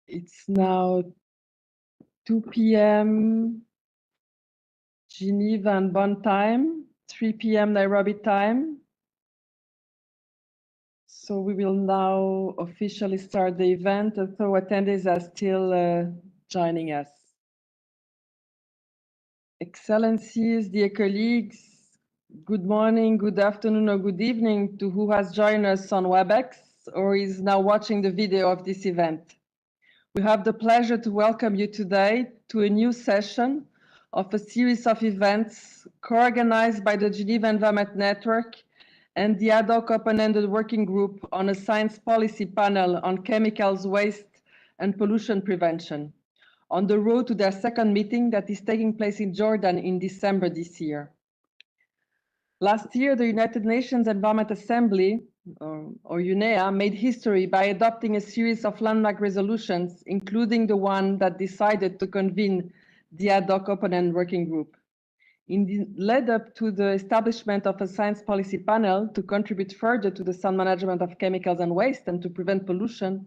It's now 2 p.m. Geneva and Bonn time, 3 p.m. Nairobi time. So we will now officially start the event, although attendees are still joining us. Excellencies, dear colleagues, good morning, good afternoon, or good evening to who has joined us on WebEx or is now watching the video of this event. We have the pleasure to welcome you today to a new session of a series of events co-organized by the Geneva Environment Network and the ad hoc open-ended working group on a science policy panel on chemicals, waste, and pollution prevention, on the road to their second meeting that is taking place in Jordan in December this year. Last year, the United Nations Environment Assembly, or UNEA, made history by adopting a series of landmark resolutions, including the one that decided to convene the ad hoc open-end working group. In the lead up to the establishment of a science policy panel to contribute further to the sound management of chemicals and waste and to prevent pollution,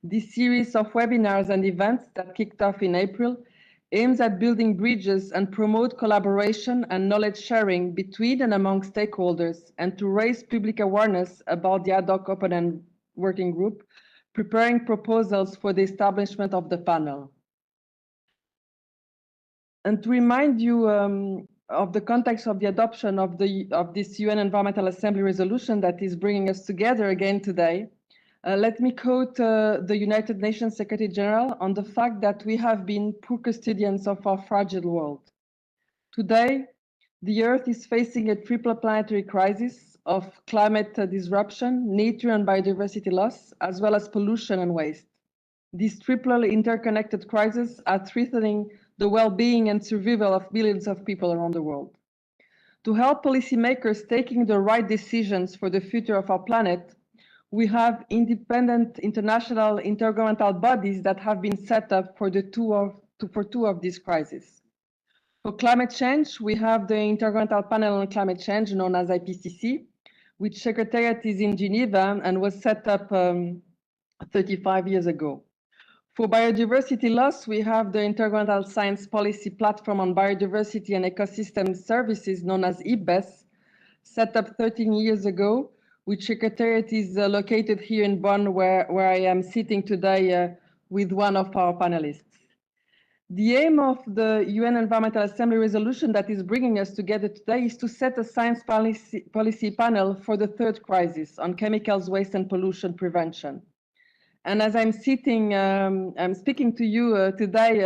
this series of webinars and events that kicked off in April aims at building bridges and promote collaboration and knowledge sharing between and among stakeholders and to raise public awareness about the ad hoc open-end working group, preparing proposals for the establishment of the panel. And to remind you of the context of the adoption of this UN Environmental Assembly resolution that is bringing us together again today, let me quote the United Nations Secretary General on the fact that we have been poor custodians of our fragile world. Today, the Earth is facing a triple planetary crisis of climate disruption, nature and biodiversity loss, as well as pollution and waste. These triple interconnected crises are threatening the well-being and survival of billions of people around the world. To help policymakers taking the right decisions for the future of our planet, we have independent international intergovernmental bodies that have been set up for two of these crises. For climate change, we have the Intergovernmental Panel on Climate Change, known as IPCC, which Secretariat is in Geneva and was set up 35 years ago. For biodiversity loss, we have the Intergovernmental Science Policy Platform on Biodiversity and Ecosystem Services, known as IPBES, set up 13 years ago, which Secretariat is located here in Bonn, where I am sitting today with one of our panelists. The aim of the UN Environmental Assembly resolution that is bringing us together today is to set a science policy panel for the third crisis on chemicals, waste, and pollution prevention. And as I'm speaking to you today,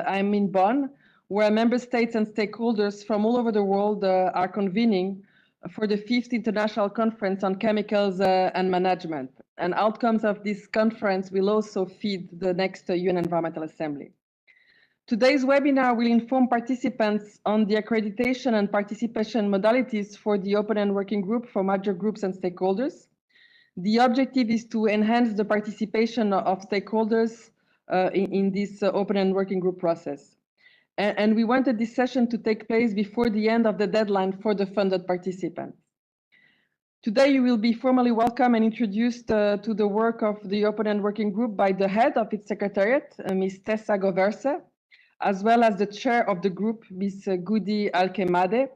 I'm in Bonn, where member states and stakeholders from all over the world are convening for the 5th International Conference on Chemicals and Management. And outcomes of this conference will also feed the next UN Environmental Assembly. Today's webinar will inform participants on the accreditation and participation modalities for the open-end working group for major groups and stakeholders. The objective is to enhance the participation of stakeholders in this open-end working group process. And we wanted this session to take place before the end of the deadline for the funded participants. Today, you will be formally welcomed and introduced to the work of the open-end working group by the head of its secretariat, Ms. Tessa Goverse, as well as the chair of the group, Ms. Goudi Alkemade,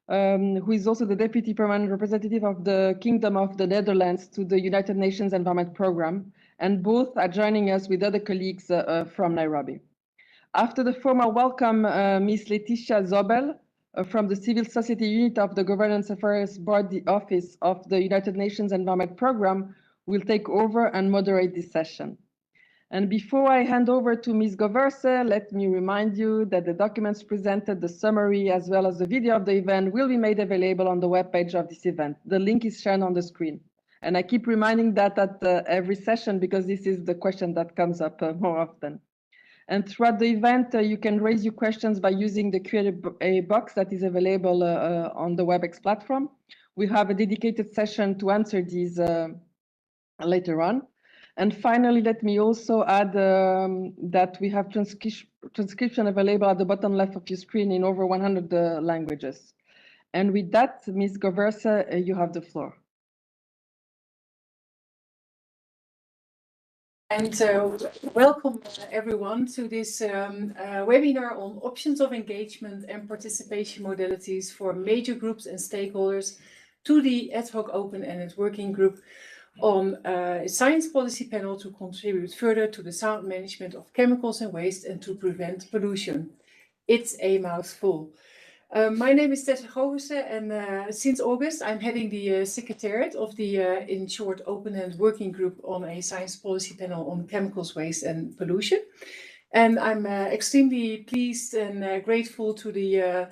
who is also the Deputy Permanent Representative of the Kingdom of the Netherlands to the United Nations Environment Programme, and both are joining us with other colleagues from Nairobi. After the formal welcome, Ms. Letitia Zobel from the Civil Society Unit of the Governance Affairs Board Office of the United Nations Environment Programme will take over and moderate this session. And before I hand over to Ms. Goverse, let me remind you that the documents presented, the summary, as well as the video of the event will be made available on the webpage of this event. The link is shown on the screen. And I keep reminding that at every session because this is the question that comes up more often. And throughout the event, you can raise your questions by using the Q&A box that is available on the WebEx platform. We have a dedicated session to answer these later on. And finally, let me also add that we have transcription available at the bottom left of your screen in over 100 languages. And with that, Ms. Goverse, you have the floor. And welcome everyone to this webinar on options of engagement and participation modalities for major groups and stakeholders to the ad hoc open-ended working group on a science policy panel to contribute further to the sound management of chemicals and waste and to prevent pollution. It's a mouthful. My name is Tessa Goversen, and since August I'm heading the secretariat of the, in short, open-ended working group on a science policy panel on chemicals, waste and pollution. And I'm extremely pleased and grateful to the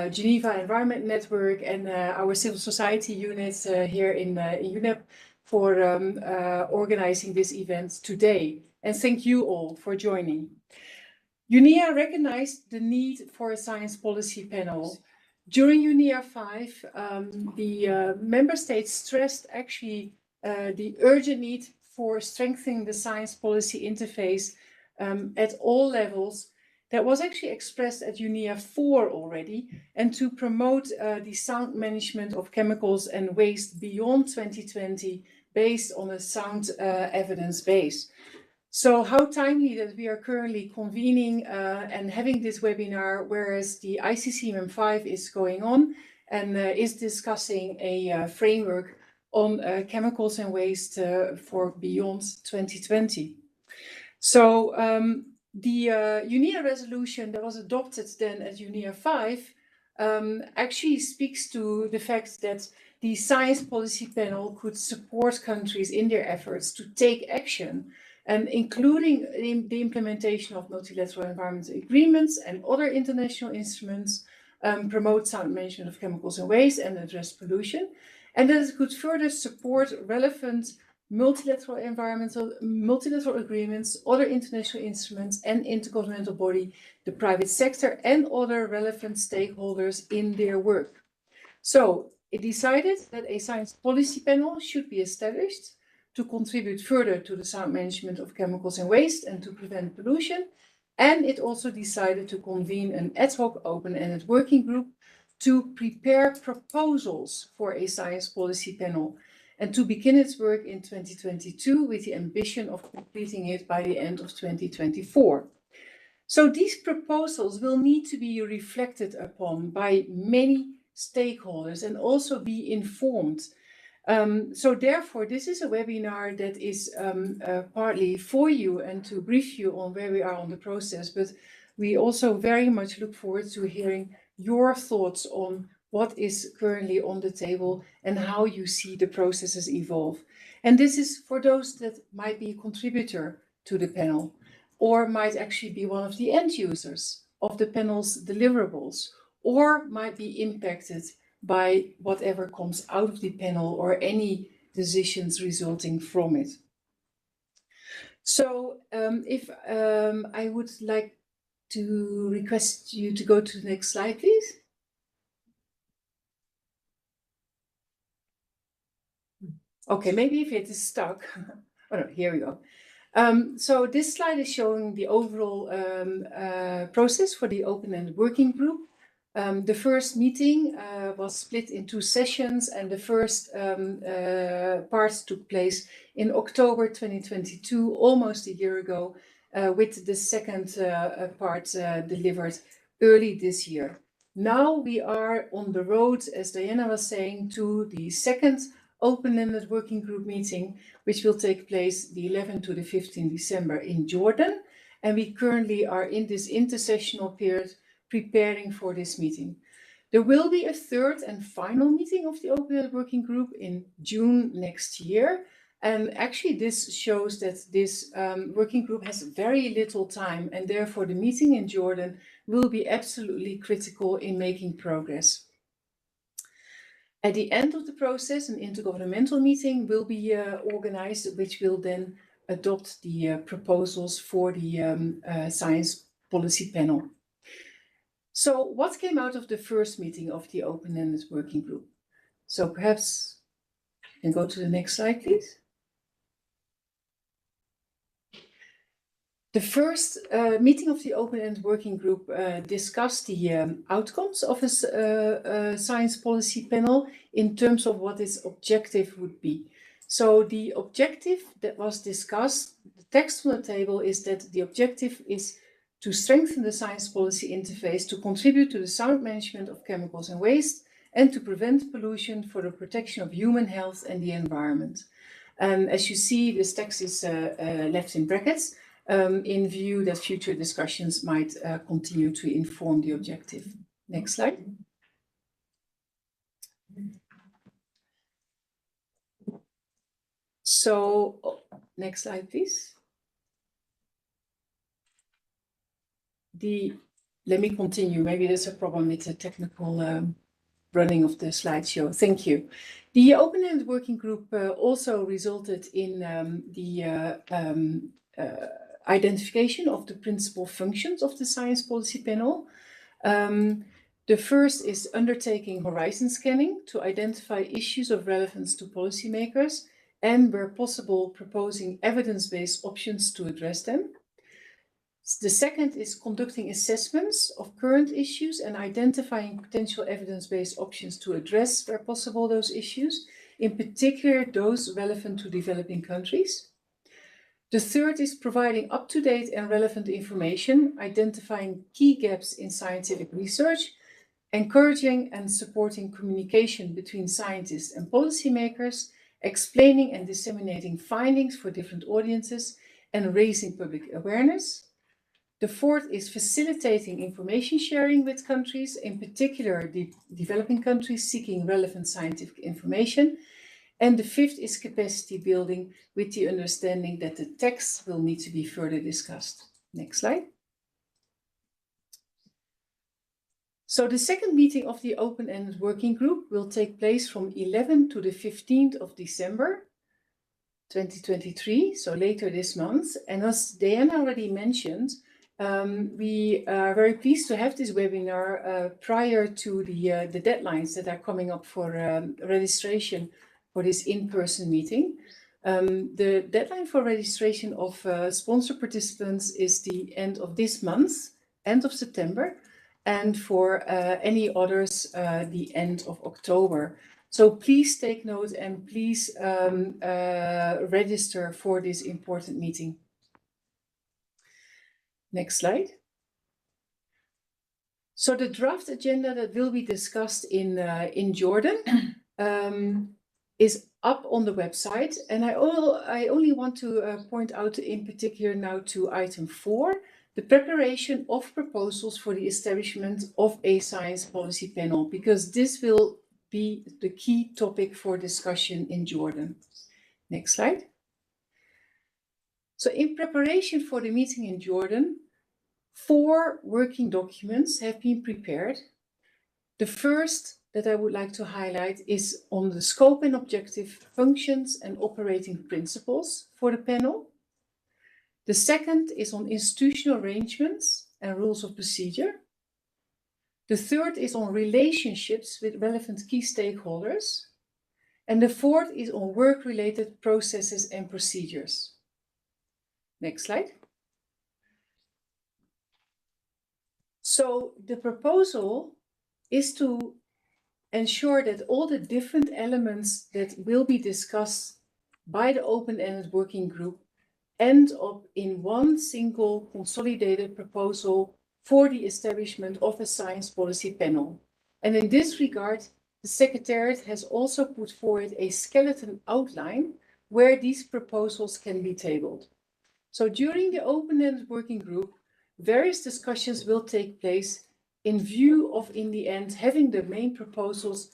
Geneva Environment Network and our civil society units here in UNEP for organizing this event today. And thank you all for joining. UNEA recognized the need for a science policy panel. During UNEA 5, the member states stressed actually the urgent need for strengthening the science policy interface at all levels. That was actually expressed at UNEA 4 already, and to promote the sound management of chemicals and waste beyond 2020 based on a sound evidence base. So how timely that we are currently convening and having this webinar, whereas the ICCMM 5 is going on and is discussing a framework on chemicals and waste for beyond 2020. So the UNEA resolution that was adopted then at UNEA 5 actually speaks to the fact that the science policy panel could support countries in their efforts to take action, and including the implementation of multilateral environmental agreements and other international instruments, promote sound management of chemicals and waste and address pollution, and that it could further support relevant multilateral agreements, other international instruments and intergovernmental body, the private sector and other relevant stakeholders in their work. So it decided that a science policy panel should be established to contribute further to the sound management of chemicals and waste and to prevent pollution. And it also decided to convene an ad hoc open-ended working group to prepare proposals for a science policy panel and to begin its work in 2022 with the ambition of completing it by the end of 2024. So these proposals will need to be reflected upon by many stakeholders and also be informed. So therefore, this is a webinar that is partly for you and to brief you on where we are on the process, but we also very much look forward to hearing your thoughts on what is currently on the table and how you see the processes evolve. And this is for those that might be a contributor to the panel or might actually be one of the end users of the panel's deliverables or might be impacted by whatever comes out of the panel or any decisions resulting from it. So if I would like to request you to go to the next slide, please. Okay, maybe if it is stuck. Oh no, here we go. So this slide is showing the overall process for the open-ended working group. The first meeting was split in 2 sessions, and the first part took place in October 2022, almost a year ago, with the second part delivered early this year. Now we are on the road, as Diana was saying, to the second open-ended working group meeting, which will take place the 11th to the 15th December in Jordan. And we currently are in this intersessional period preparing for this meeting. There will be a third and final meeting of the open-ended working group in June next year. And actually this shows that this working group has very little time, and therefore the meeting in Jordan will be absolutely critical in making progress. At the end of the process, an intergovernmental meeting will be organized, which will then adopt the proposals for the science policy panel. So what came out of the first meeting of the open-ended working group? So perhaps you can go to the next slide, please. The first meeting of the open-ended working group discussed the outcomes of a science policy panel in terms of what its objective would be. So the objective that was discussed, the text on the table is that the objective is to strengthen the science policy interface, to contribute to the sound management of chemicals and waste, and to prevent pollution for the protection of human health and the environment. As you see, this text is left in brackets in view that future discussions might continue to inform the objective. Next slide. So, next slide, please. Let me continue. Maybe there's a problem with the technical running of the slideshow. Thank you. The open-ended working group also resulted in the identification of the principal functions of the science policy panel. The first is undertaking horizon scanning to identify issues of relevance to policymakers and, where possible, proposing evidence-based options to address them. The second is conducting assessments of current issues and identifying potential evidence-based options to address, where possible, those issues, in particular those relevant to developing countries. The third is providing up-to-date and relevant information, identifying key gaps in scientific research, encouraging and supporting communication between scientists and policymakers, explaining and disseminating findings for different audiences, and raising public awareness. The fourth is facilitating information sharing with countries, in particular the developing countries seeking relevant scientific information. And the fifth is capacity building, with the understanding that the text will need to be further discussed. Next slide. So the second meeting of the open-ended working group will take place from 11th to the 15th of December 2023, so later this month. And as Diana already mentioned, we are very pleased to have this webinar prior to the deadlines that are coming up for registration for this in-person meeting. The deadline for registration of sponsor participants is the end of this month, end of September, and for any others, the end of October. So please take note and please register for this important meeting. Next slide. So the draft agenda that will be discussed in Jordan is up on the website, and I only want to point out in particular now to item 4, the preparation of proposals for the establishment of a science policy panel, because this will be the key topic for discussion in Jordan. Next slide. So in preparation for the meeting in Jordan, 4 working documents have been prepared. The first that I would like to highlight is on the scope and objective, functions and operating principles for the panel. The second is on institutional arrangements and rules of procedure. The third is on relationships with relevant key stakeholders. And the fourth is on work-related processes and procedures. Next slide. So the proposal is to ensure that all the different elements that will be discussed by the open-ended working group end up in one single consolidated proposal for the establishment of a science policy panel. And in this regard, the Secretariat has also put forward a skeleton outline where these proposals can be tabled. So during the open-ended working group, various discussions will take place in view of, in the end, having the main proposals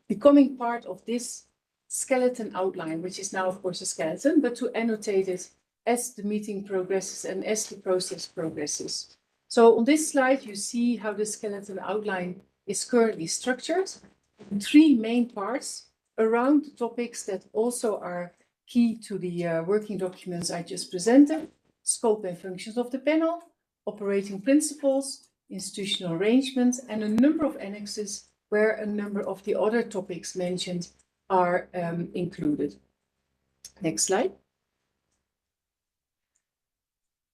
becoming part of this skeleton outline, which is now, of course, a skeleton, but to annotate it as the meeting progresses and as the process progresses. So on this slide, you see how the skeleton outline is currently structured in 3 main parts around the topics that also are key to the working documents I just presented: scope and functions of the panel, operating principles, institutional arrangements, and a number of annexes where a number of the other topics mentioned are included. Next slide.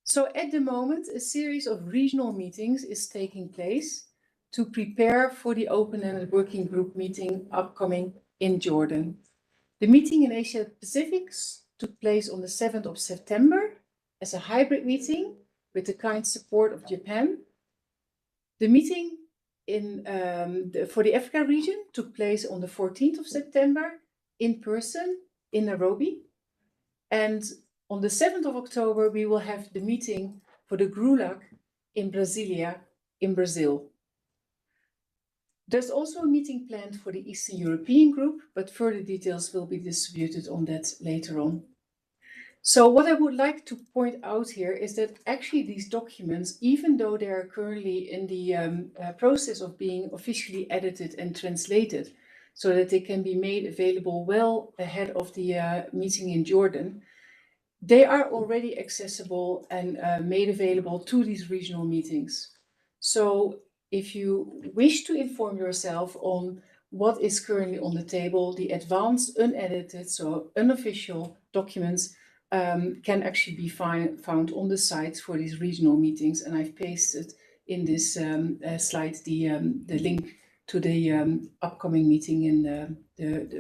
So at the moment, a series of regional meetings is taking place to prepare for the open-ended working group meeting upcoming in Jordan. The meeting in Asia Pacific took place on the 7th of September as a hybrid meeting with the kind support of Japan. The meeting for the Africa region took place on the 14th of September in person in Nairobi. And on the 7th of October, we will have the meeting for the GRULAC in Brasilia, in Brazil. There's also a meeting planned for the Eastern European group, but further details will be distributed on that later on. So what I would like to point out here is that actually these documents, even though they are currently in the process of being officially edited and translated so that they can be made available well ahead of the meeting in Jordan, they are already accessible and made available to these regional meetings. So if you wish to inform yourself on what is currently on the table, the advanced, unedited, so unofficial documents can actually be found on the sites for these regional meetings. And I've pasted in this slide the link to the upcoming meeting in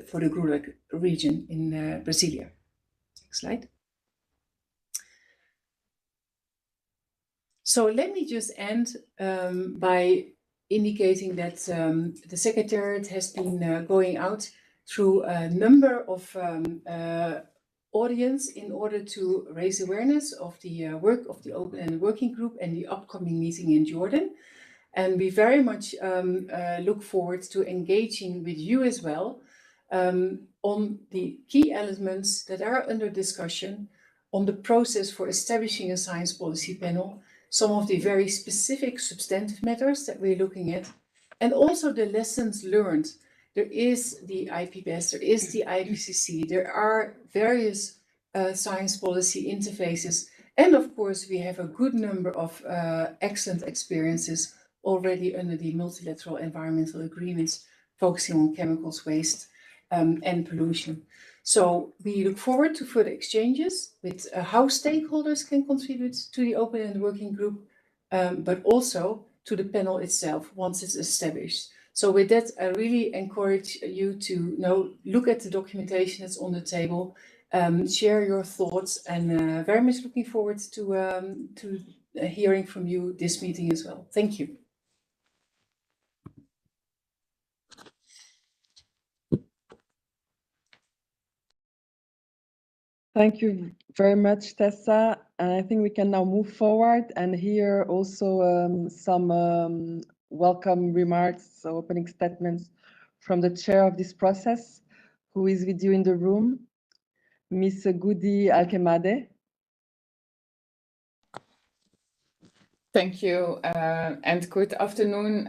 for the GRULAC region in Brasilia. Next slide. So let me just end by indicating that the Secretariat has been going out through a number of audience in order to raise awareness of the work of the Open-Ended Working Group and the upcoming meeting in Jordan. And we very much look forward to engaging with you as well on the key elements that are under discussion, on the process for establishing a science policy panel, some of the very specific substantive matters that we're looking at, and also the lessons learned. There is the IPBES, there is the IPCC, there are various science policy interfaces, and of course we have a good number of excellent experiences already under the multilateral environmental agreements focusing on chemicals, waste, and pollution. So we look forward to further exchanges with how stakeholders can contribute to the Open-Ended Working Group, but also to the panel itself once it's established. So with that, I really encourage you to look at the documentation that's on the table, share your thoughts, and very much looking forward to hearing from you this meeting as well. Thank you. Thank you very much, Tessa. And I think we can now move forward and hear also some welcome remarks, so opening statements from the chair of this process, who is with you in the room, Ms. Goody Alkemade. Thank you, and good afternoon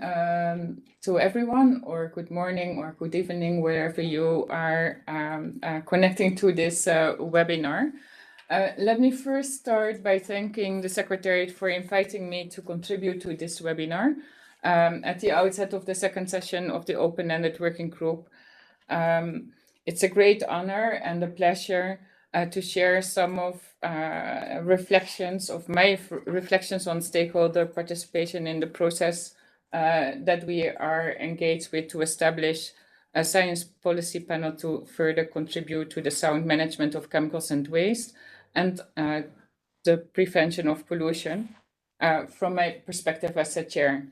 to everyone, or good morning or good evening, wherever you are connecting to this webinar. Let me first start by thanking the Secretariat for inviting me to contribute to this webinar at the outset of the second session of the Open-Ended Working Group. It's a great honor and a pleasure to share some of my reflections on stakeholder participation in the process that we are engaged with to establish a science policy panel to further contribute to the sound management of chemicals and waste and the prevention of pollution from my perspective as a chair.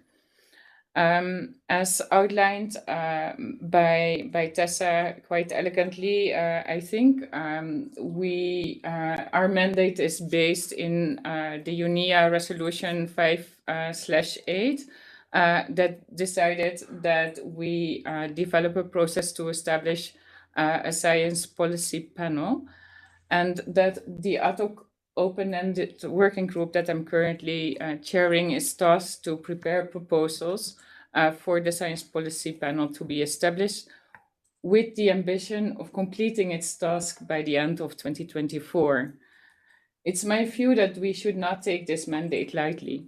As outlined by Tessa quite elegantly, I think our mandate is based in the UNIA Resolution 5/8 that decided that we develop a process to establish a science policy panel, and that the ad hoc open-ended working group that I'm currently chairing is tasked to prepare proposals for the science policy panel to be established, with the ambition of completing its task by the end of 2024. It's my view that we should not take this mandate lightly.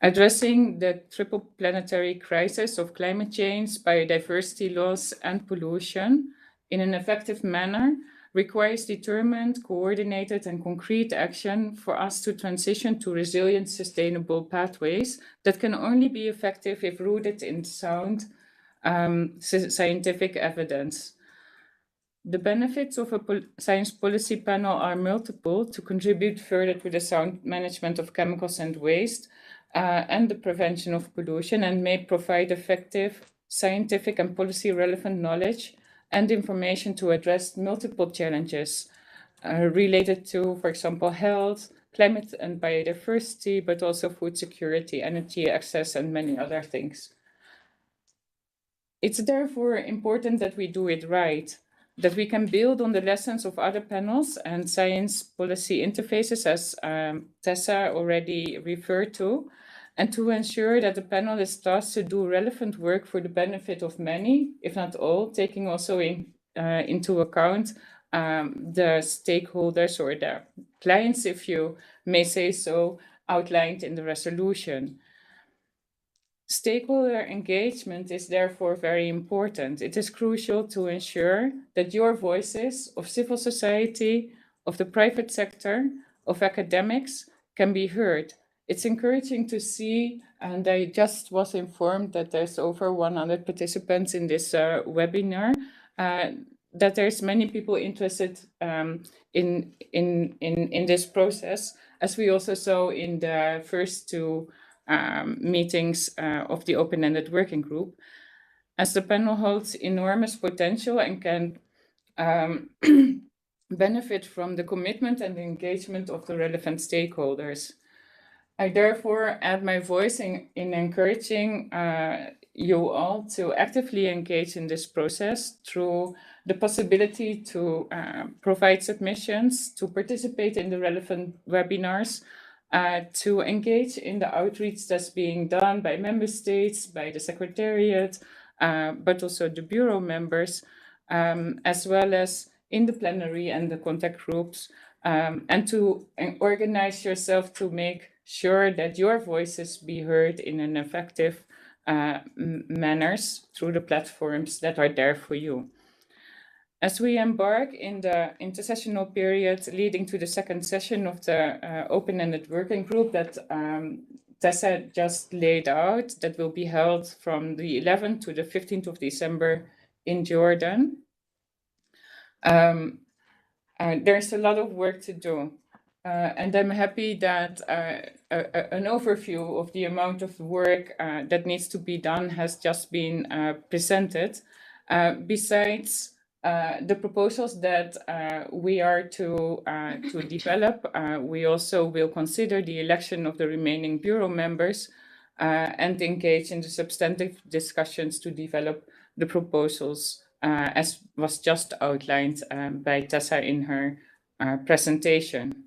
Addressing the triple planetary crisis of climate change, biodiversity loss, and pollution in an effective manner requires determined, coordinated, and concrete action for us to transition to resilient, sustainable pathways that can only be effective if rooted in sound scientific evidence. The benefits of a science policy panel are multiple to contribute further to the sound management of chemicals and waste and the prevention of pollution, and may provide effective scientific and policy relevant knowledge and information to address multiple challenges related to, for example, health, climate and biodiversity, but also food security, energy access, and many other things. It's therefore important that we do it right, that we can build on the lessons of other panels and science policy interfaces, as Tessa already referred to, and to ensure that the panel is tasked to do relevant work for the benefit of many, if not all, taking also into account the stakeholders or the clients, if you may say so, outlined in the resolution. Stakeholder engagement is therefore very important. It is crucial to ensure that your voices of civil society, of the private sector, of academics can be heard. It's encouraging to see, and I just was informed that there's over 100 participants in this webinar, that there's many people interested in this process, as we also saw in the first two meetings of the open-ended working group, as the panel holds enormous potential and can benefit from the commitment and engagement of the relevant stakeholders. I therefore add my voice in encouraging you all to actively engage in this process through the possibility to provide submissions, to participate in the relevant webinars, to engage in the outreach that's being done by member states, by the Secretariat, but also the Bureau members, as well as in the plenary and the contact groups, and to organize yourself to make sure that your voices be heard in an effective manners through the platforms that are there for you. As we embark in the intersessional period leading to the second session of the open-ended working group that Tessa just laid out, that will be held from the 11th to the 15th of December in Jordan, there's a lot of work to do. And I'm happy that an overview of the amount of work that needs to be done has just been presented. Besides the proposals that we are to develop, we also will consider the election of the remaining Bureau members and engage in the substantive discussions to develop the proposals as was just outlined by Tessa in her presentation.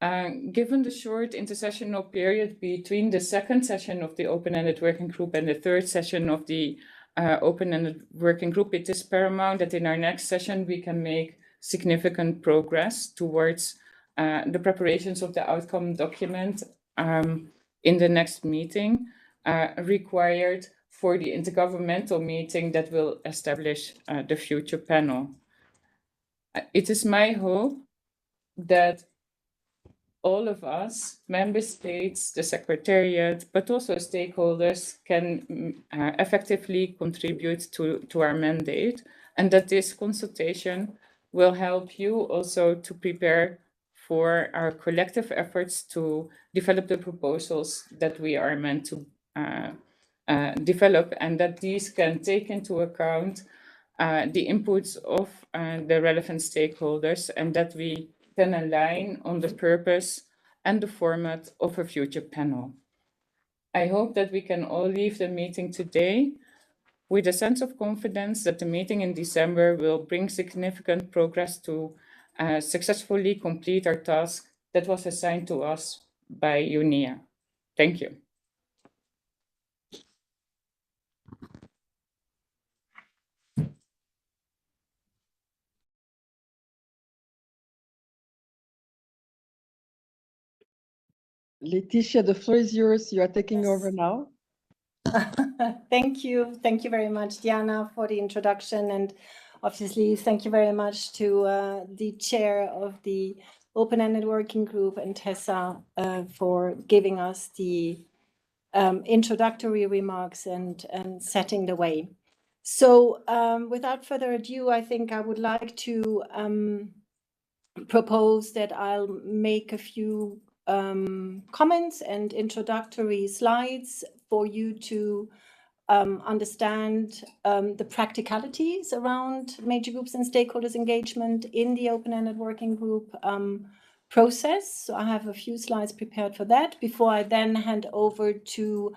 Given the short intersessional period between the second session of the open-ended working group and the third session of the open-ended working group, it is paramount that in our next session we can make significant progress towards the preparations of the outcome document in the next meeting required for the intergovernmental meeting that will establish the future panel. It is my hope that all of us, member states, the Secretariat, but also stakeholders can effectively contribute to our mandate, and that this consultation will help you also to prepare for our collective efforts to develop the proposals that we are meant to develop, and that these can take into account the inputs of the relevant stakeholders, and that we can align on the purpose and the format of a future panel. I hope that we can all leave the meeting today with a sense of confidence that the meeting in December will bring significant progress to successfully complete our task that was assigned to us by UNIA. Thank you. Laetitia, the floor is yours. You are taking Yes. over now. Thank you. Thank you very much, Diana, for the introduction. And obviously, thank you very much to the chair of the open-ended working group and Tessa for giving us the introductory remarks and setting the way. So without further ado, I think I would like to propose that I'll make a few comments and introductory slides for you to understand the practicalities around major groups and stakeholders engagement in the open-ended working group process. So I have a few slides prepared for that before I then hand over to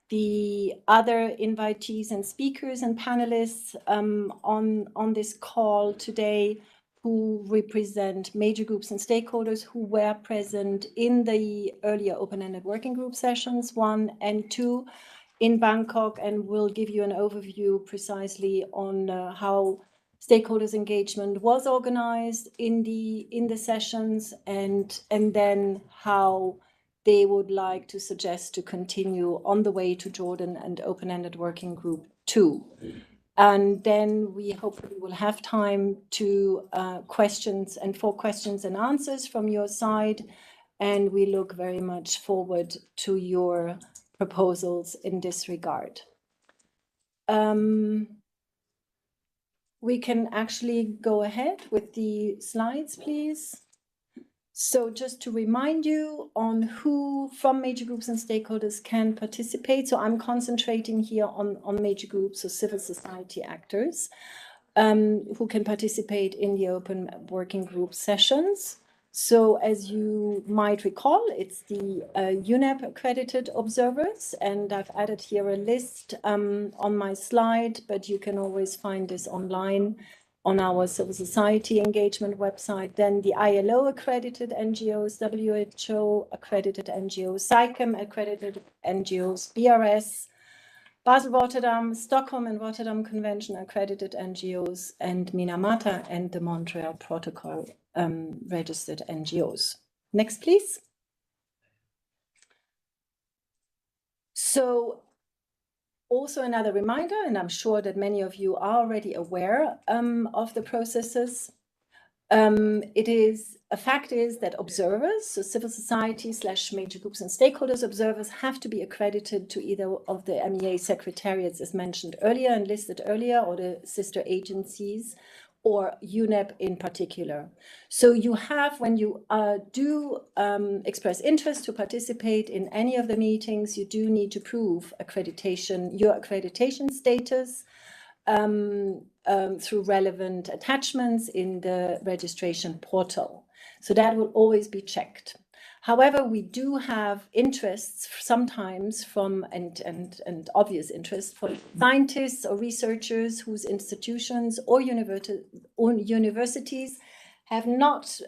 the other invitees and speakers and panelists on this call today, who represent major groups and stakeholders who were present in the earlier open-ended working group sessions 1 and 2 in Bangkok, and will give you an overview precisely on how stakeholders engagement was organized in the sessions, and then how they would like to suggest to continue on the way to Jordan and open-ended working group 2. And then we hopefully will have time to questions and answers from your side. And we look very much forward to your proposals in this regard. We can actually go ahead with the slides, please. So just to remind you on who from major groups and stakeholders can participate. So I'm concentrating here on major groups, so civil society actors, who can participate in the open working group sessions. So as you might recall, it's the UNEP accredited observers, and I've added here a list on my slide, but you can always find this online on our civil society engagement website. Then the ILO accredited NGOs, WHO accredited NGOs, SAICM accredited NGOs, BRS, Basel, Rotterdam, Stockholm and Rotterdam Convention accredited NGOs, and Minamata and the Montreal Protocol registered NGOs. Next, please. So also another reminder, and I'm sure that many of you are already aware of the processes. A fact is that observers, so civil society / major groups and stakeholders observers, have to be accredited to either of the MEA secretariats as mentioned earlier and listed earlier, or the sister agencies, or UNEP in particular. So you have, when you do express interest to participate in any of the meetings, you do need to prove accreditation, your accreditation status, through relevant attachments in the registration portal. So that will always be checked. However, we do have interests sometimes from, and obvious interest for scientists or researchers whose institutions or universities have not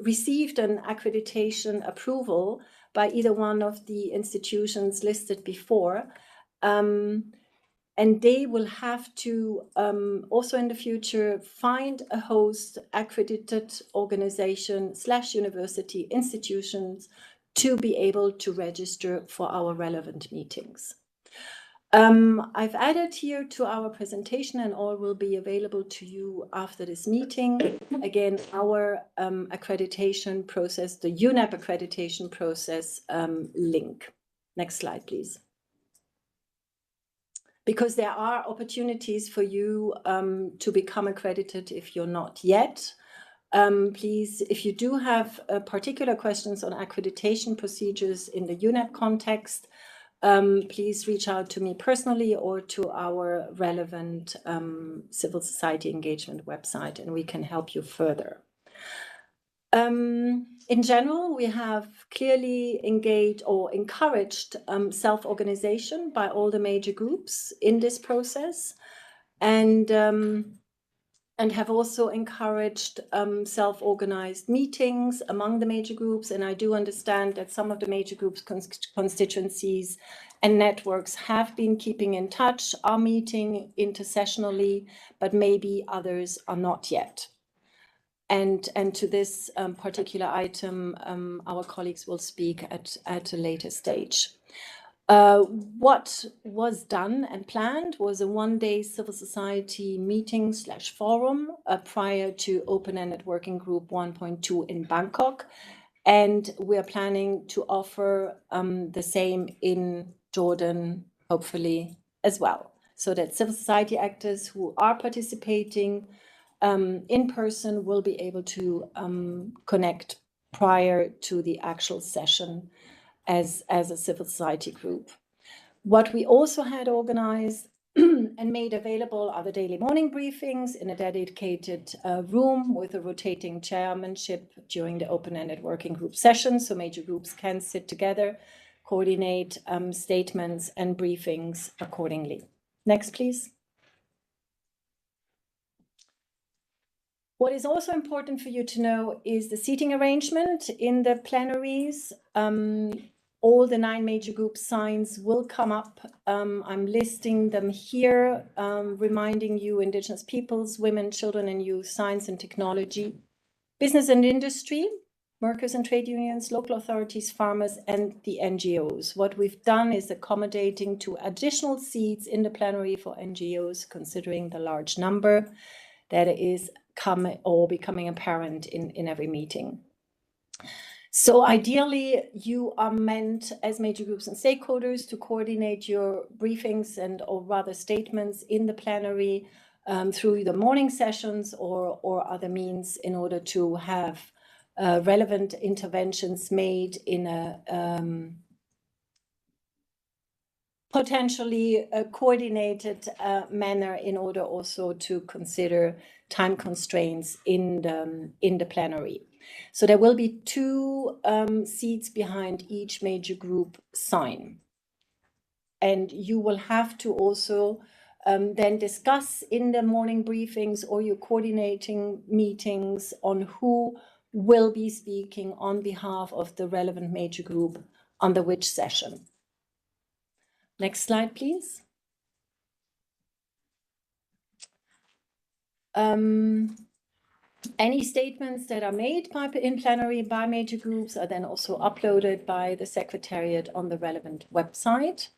received an accreditation approval by either one of the institutions listed before. And they will have to also in the future find a host accredited organization / university institutions to be able to register for our relevant meetings. I've added here to our presentation, and all will be available to you after this meeting, again, our accreditation process, the UNEP accreditation process link. Next slide, please. Because there are opportunities for you to become accredited if you're not yet. Please, if you do have particular questions on accreditation procedures in the UNEP context, please reach out to me personally or to our relevant civil society engagement website, and we can help you further. In general, we have clearly engaged or encouraged self-organization by all the major groups in this process, and have also encouraged self-organized meetings among the major groups. And I do understand that some of the major groups constituencies and networks have been keeping in touch, are meeting intersessionally, but maybe others are not yet. And to this particular item, our colleagues will speak at a later stage. What was done and planned was a one-day civil society meeting / forum prior to open-ended working group 1.2 in Bangkok. And we're planning to offer the same in Jordan, hopefully as well. so that civil society actors who are participating in person will be able to connect prior to the actual session as a civil society group. What we also had organized and made available are the daily morning briefings in a dedicated room with a rotating chairmanship during the open-ended working group sessions, so major groups can sit together, coordinate statements and briefings accordingly. Next, please. What is also important for you to know is the seating arrangement in the plenaries. All the 9 major group signs will come up. I'm listing them here, reminding you Indigenous peoples, women, children and youth, science and technology, business and industry, workers and trade unions, local authorities, farmers and the NGOs. What we've done is accommodating to additional seats in the plenary for NGOs, considering the large number that is becoming apparent in every meeting. So ideally, you are meant as major groups and stakeholders to coordinate your briefings or rather statements in the plenary through the morning sessions or other means in order to have relevant interventions made in a potentially coordinated manner in order also to consider time constraints in the plenary. So there will be 2 seats behind each major group sign. And you will have to also then discuss in the morning briefings or your coordinating meetings on who will be speaking on behalf of the relevant major group under which session. Next slide, please. Any statements that are made in plenary by major groups are then also uploaded by the Secretariat on the relevant website.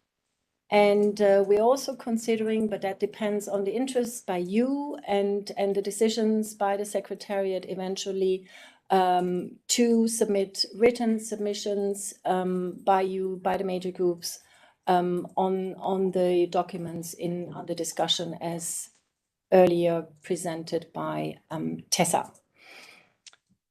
And we're also considering, but that depends on the interest by you and the decisions by the Secretariat eventually, to submit written submissions by the major groups on the documents in the discussion as earlier presented by Tessa.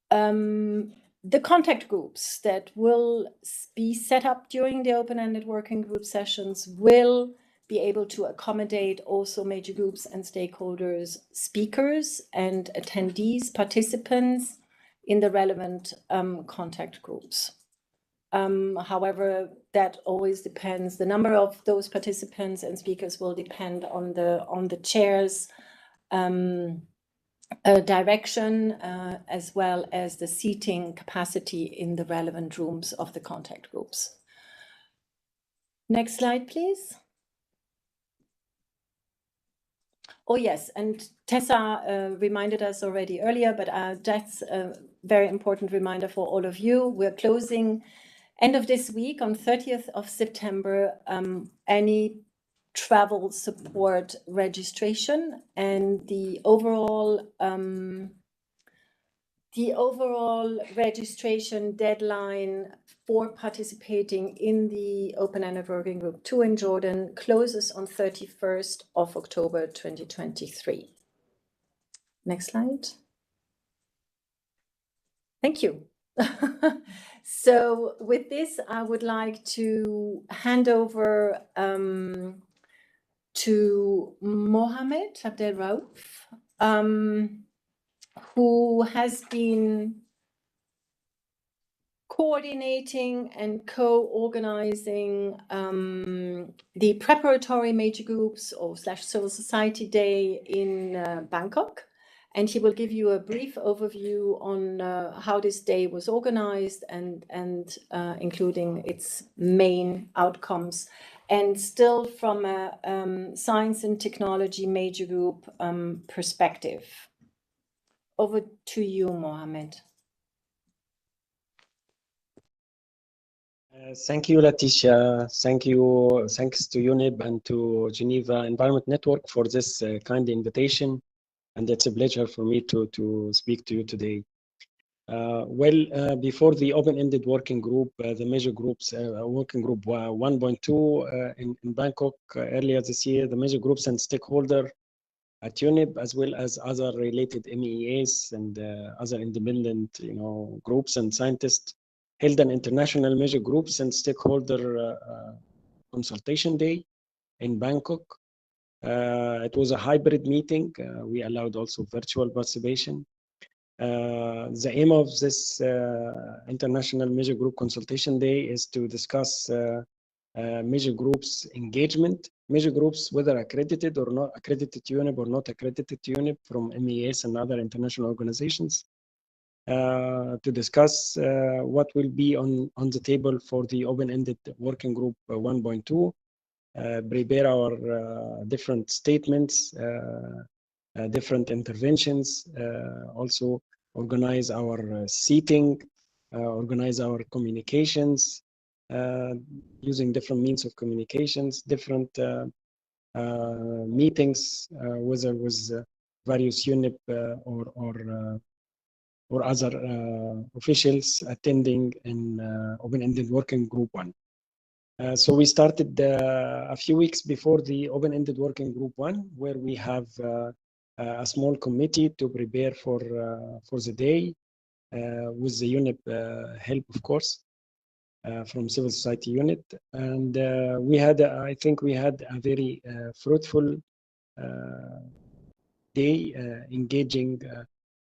The contact groups that will be set up during the open-ended working group sessions will be able to accommodate also major groups and stakeholders, speakers and attendees, participants in the relevant contact groups. However, that always depends. The number of those participants and speakers will depend on the chair's direction as well as the seating capacity in the relevant rooms of the contact groups. Next slide, please. Oh yes, and Tessa reminded us already earlier, but that's a very important reminder for all of you. We're closing end of this week on 30th of September any travel support registration, and the overall registration deadline for participating in the open-ended working group 2 in Jordan closes on 31st of October 2023. Next slide. Thank you. So with this, I would like to hand over to Mohammed Abdel Raouf, who has been coordinating and co-organizing the preparatory major groups or /civil society day in Bangkok. And he will give you a brief overview on how this day was organized and including its main outcomes, and still from a science and technology major group perspective. Over to you, Mohammed. Thank you, Leticia. Thanks to UNIB and to Geneva Environment Network for this kind invitation. And it's a pleasure for me to speak to you today. Before the open-ended working group, the major groups, working group 1.2 in Bangkok earlier this year, the major groups and stakeholder at UNIP, as well as other related MEAs and other independent, groups and scientists, held an international major groups and stakeholder consultation day in Bangkok. It was a hybrid meeting. We allowed also virtual participation. The aim of this International Major Group Consultation Day is to discuss major groups engagement, major groups, whether accredited or not accredited to UNIP or not accredited to UNIP from MEAs and other international organizations, to discuss what will be on the table for the open-ended working group 1.2, prepare our different statements, different interventions, also organize our seating, organize our communications, using different means of communications, different meetings, whether with various UNIP or other officials attending in open-ended working group 1. So we started a few weeks before the open-ended working group 1, where we have a small committee to prepare for the day, with the UNIP help, of course, from civil society unit. And we had, I think we had a very fruitful day, engaging a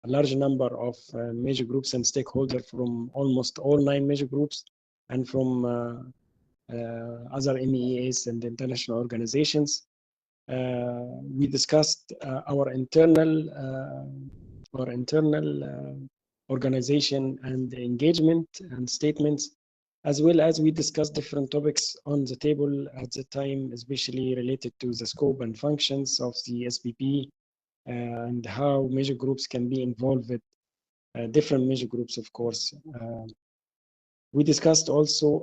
large number of major groups and stakeholders from almost all 9 major groups and from other MEAs and international organizations. We discussed our internal organization and engagement and statements, as well as we discussed different topics on the table at the time, especially related to the scope and functions of the SPP, and how major groups can be involved with different major groups, of course. We discussed also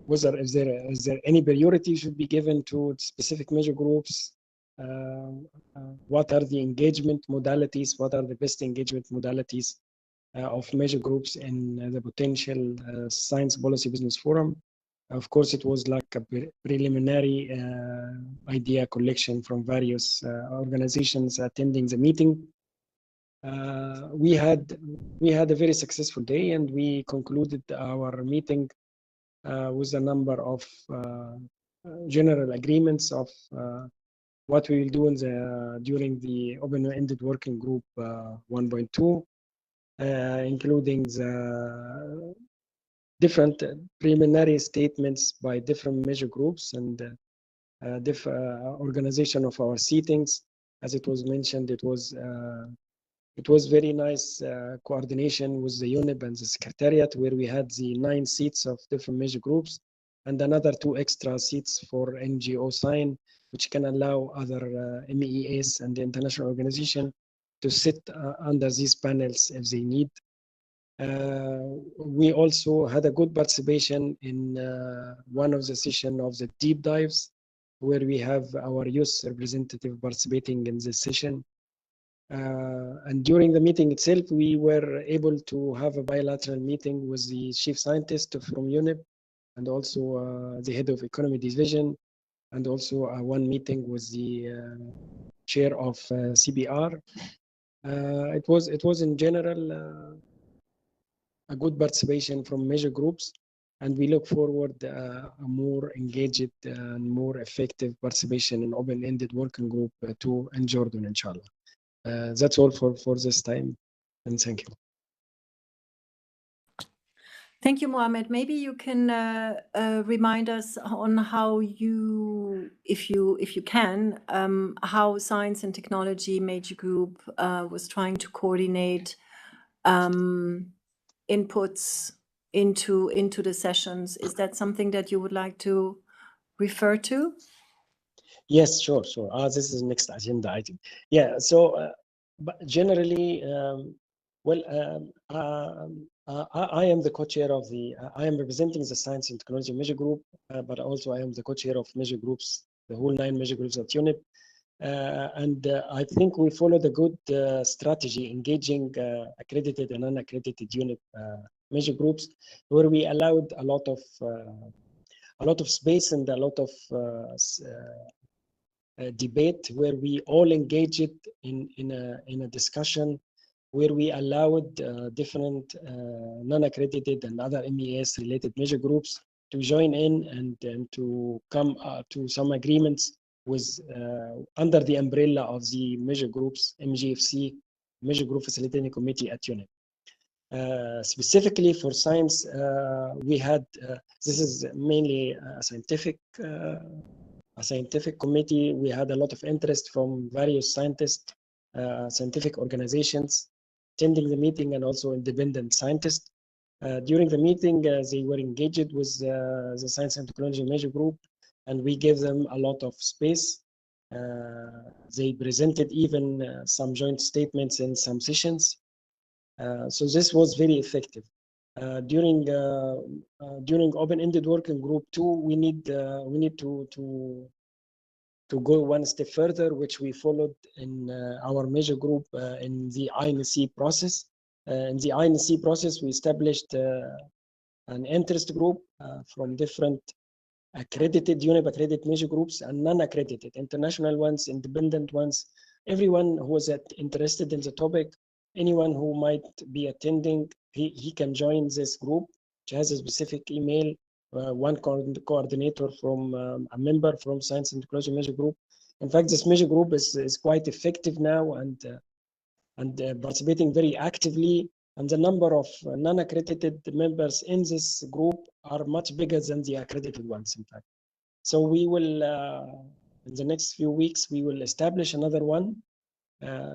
whether is there any priority should be given to specific major groups, what are the engagement modalities, what are the best engagement modalities of major groups in the potential Science Policy Business Forum. Of course, it was like a preliminary idea collection from various organizations attending the meeting. We had a very successful day, and we concluded our meeting with a number of general agreements of what we will do during the open-ended working group 1.2, including the different preliminary statements by different major groups and organization of our seatings. As it was mentioned, it was very nice coordination with the UNIP and the Secretariat, where we had the 9 seats of different major groups and another 2 extra seats for NGO sign, which can allow other MEAs and the international organization to sit under these panels if they need. We also had a good participation in one of the sessions of the deep dives, where we have our youth representative participating in this session. And during the meeting itself, we were able to have a bilateral meeting with the chief scientist from UNIP, and also the head of economy division, and also one meeting with the chair of CBR. It was in general a good participation from major groups, and we look forward a more engaged and more effective participation in open-ended working group 2 in Jordan, inshallah. That's all for this time, and thank you. Thank you, Mohammed. Maybe you can remind us on how you, if you can, how Science and Technology Major Group was trying to coordinate inputs into the sessions. Is that something that you would like to refer to? Yes, sure. This is next agenda item. Yeah. So, but generally, I am the co-chair of the. I am representing the Science and Technology Major Group, but also I am the co-chair of major groups, the whole 9 major groups at UNIP. I think we followed a good strategy, engaging accredited and unaccredited unit measure groups, where we allowed a lot of space and a lot of debate, where we all engaged in a discussion, where we allowed different non-accredited and other MES related measure groups to join in and to come to some agreements with under the umbrella of the measure groups, MGFC, Measure Group Facilitating Committee at UNIP. Specifically for science, we had, this is mainly a scientific committee. We had a lot of interest from various scientists, scientific organizations attending the meeting, and also independent scientists. During the meeting, they were engaged with the Science and Technology Measure Group, and we gave them a lot of space. They presented even some joint statements in some sessions. So this was very effective. During open-ended working group 2, we need to go one step further, which we followed in our measure group in the INC process. In the INC process, we established an interest group from different accredited, UNIP accredited measure groups and non-accredited, international ones, independent ones, everyone who was interested in the topic, anyone who might be attending, he can join this group, which has a specific email, one coordinator from a member from Science and Technology Measure Group. In fact, this measure group is quite effective now and participating very actively. And the number of non-accredited members in this group are much bigger than the accredited ones, in fact. So we will, in the next few weeks, we will establish another one.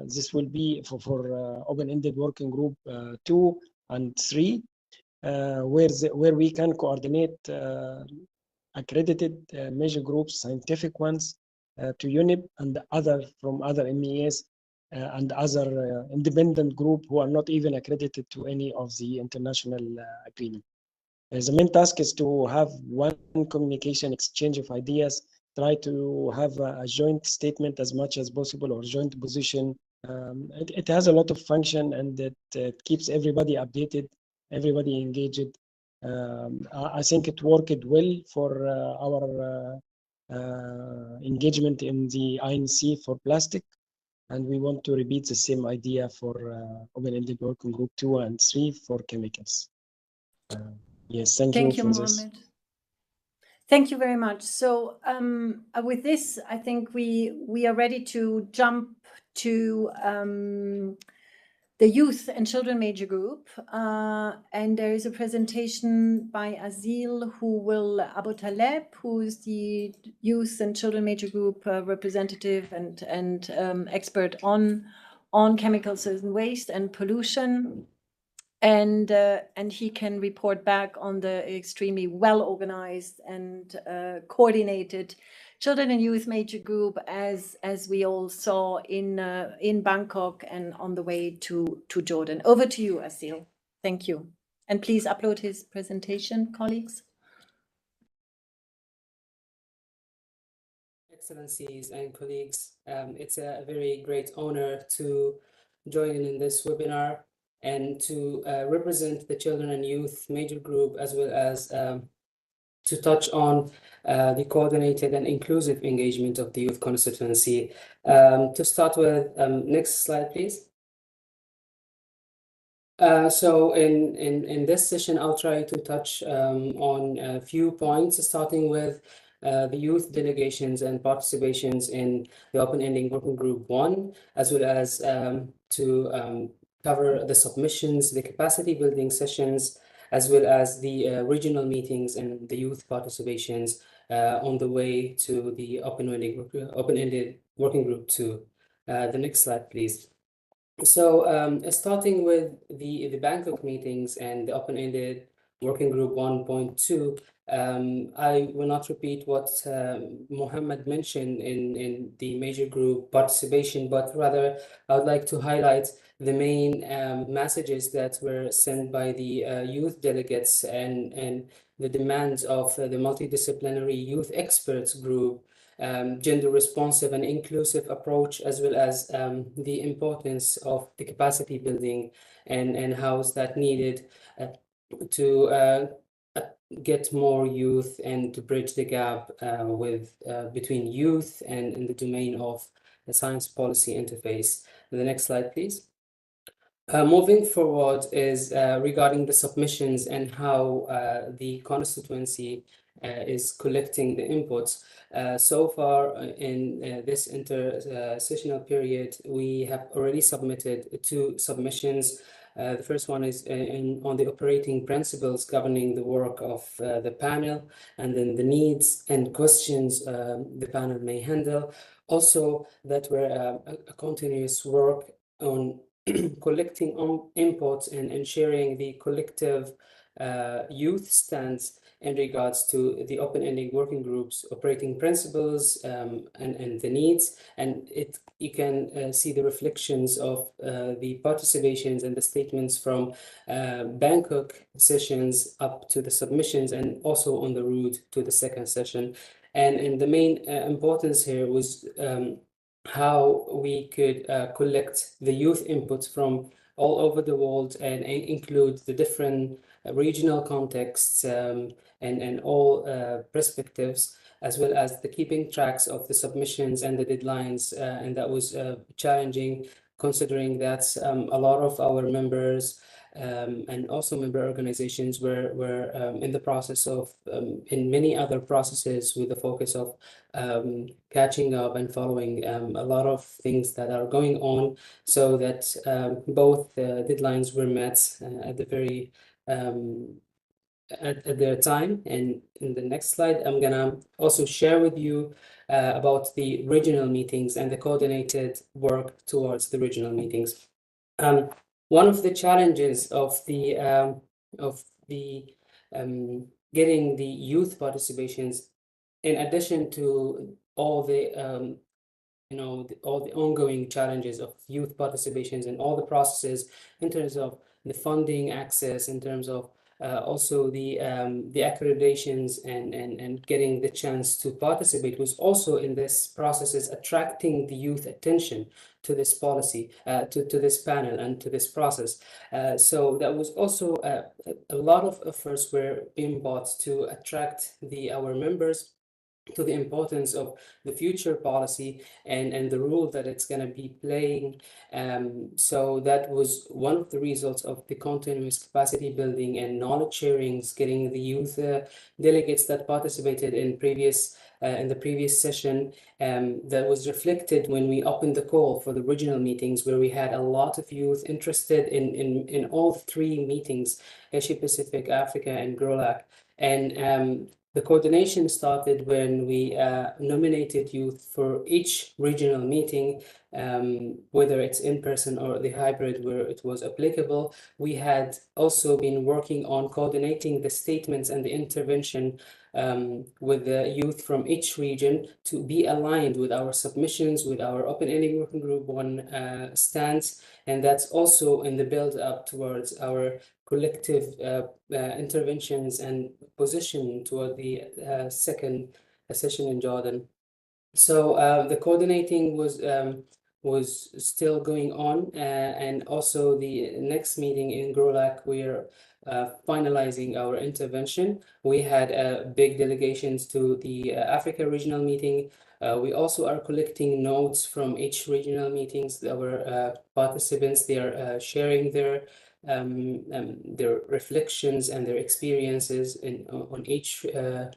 This will be for open-ended working group 2 and 3, where we can coordinate accredited measure groups, scientific ones, to UNIP, and other from other MES and other independent group who are not even accredited to any of the international agreement. The main task is to have one communication exchange of ideas, try to have a joint statement as much as possible, or joint position. It has a lot of function, and it keeps everybody updated, everybody engaged. I think it worked well for our engagement in the INC for plastic, and we want to repeat the same idea for open-ended working group 2 and 3 for chemicals. Yes, thank you for Mohammed. Thank you very much. So with this, I think we are ready to jump to the Youth and Children Major Group. And there is a presentation by Azil Abu Taleb, who is the Youth and Children Major Group representative and expert on chemicals and waste and pollution. And he can report back on the extremely well-organized and coordinated Children and Youth Major Group, as we all saw in Bangkok and on the way to Jordan. Over to you, Asil. Thank you. And please upload his presentation, colleagues. Excellencies and colleagues, it's a very great honor to join in this webinar and to represent the Children and Youth Major Group, as well as to touch on the coordinated and inclusive engagement of the youth constituency. To start with, next slide, please. So in this session, I'll try to touch on a few points, starting with the youth delegations and participations in the open-ended working group 1, as well as to cover the submissions, the capacity building sessions, as well as the regional meetings and the youth participations on the way to the open-ended working group 2. The next slide, please. So starting with the Bangkok meetings and the open-ended working group 1.2, I will not repeat what Mohammed mentioned in the major group participation, but rather I would like to highlight the main messages that were sent by the youth delegates and the demands of the multidisciplinary youth experts group gender responsive and inclusive approach, as well as the importance of the capacity building and how is that needed to get more youth and to bridge the gap between youth and in the domain of the science policy interface. The next slide, please. Moving forward is regarding the submissions and how the constituency is collecting the inputs. So far in this intersessional period, we have already submitted 2 submissions. The first one is on the operating principles governing the work of the panel, and then the needs and questions the panel may handle. Also, that were a continuous work on collecting inputs and sharing the collective youth stance in regards to the open-ending working groups, operating principles, and the needs. And you can see the reflections of the participations and the statements from Bangkok sessions up to the submissions, and also on the route to the second session. And the main importance here was how we could collect the youth inputs from all over the world and include the different regional contexts and all perspectives, as well as the keeping tracks of the submissions and the deadlines. And that was challenging, considering that a lot of our members and also member organizations were in the process of, in many other processes, with the focus of catching up and following a lot of things that are going on, so that both deadlines were met at the very at their time. And in the next slide, I'm gonna also share with you about the regional meetings and the coordinated work towards the regional meetings. One of the challenges of the getting the youth participations, in addition to all the all the ongoing challenges of youth participations and all the processes in terms of the funding access, in terms of also the accreditations and getting the chance to participate, was also in this process is attracting the youth attention to this policy, to this panel and to this process. So that was also a lot of efforts were being bought to attract our members to the importance of the future policy and the role that it's going to be playing. So that was one of the results of the continuous capacity building and knowledge sharings, getting the youth delegates that participated in the previous session. That was reflected when we opened the call for the regional meetings, where we had a lot of youth interested in all 3 meetings, Asia Pacific, Africa, and GROLAC. And the coordination started when we nominated youth for each regional meeting, whether it's in person or the hybrid where it was applicable. We had also been working on coordinating the statements and the intervention with the youth from each region to be aligned with our submissions, with our open-ending working group 1 stance. And that's also in the build-up towards our collective interventions and position toward the second session in Jordan. So the coordinating was still going on, and also the next meeting in GROLAC, we're finalizing our intervention. We had big delegations to the Africa regional meeting. We also are collecting notes from each regional meetings. Our participants, they are sharing their reflections and their experiences on each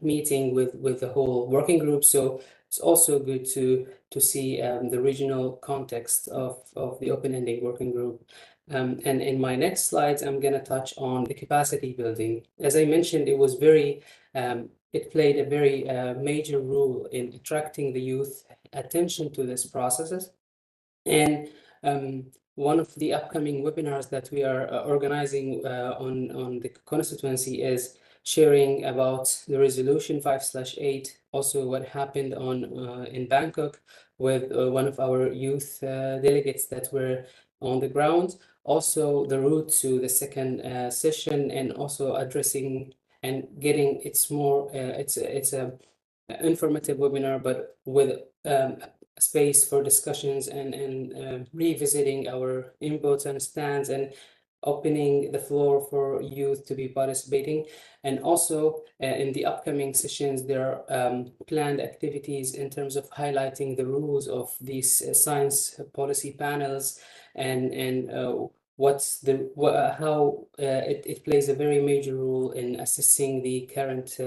meeting with the whole working group. So it's also good to see the regional context of the open-ending working group. And in my next slides, I'm going to touch on the capacity building. As I mentioned, it was it played a very major role in attracting the youth attention to these processes. And one of the upcoming webinars that we are organizing on the constituency is sharing about the resolution 5/8, also what happened in Bangkok with one of our youth delegates that were on the ground, also the route to the second session, and also addressing and getting it's a informative webinar, but with space for discussions and revisiting our inputs and stands and opening the floor for youth to be participating. And also in the upcoming sessions, there are planned activities in terms of highlighting the rules of these science policy panels and what's the how it plays a very major role in assessing the current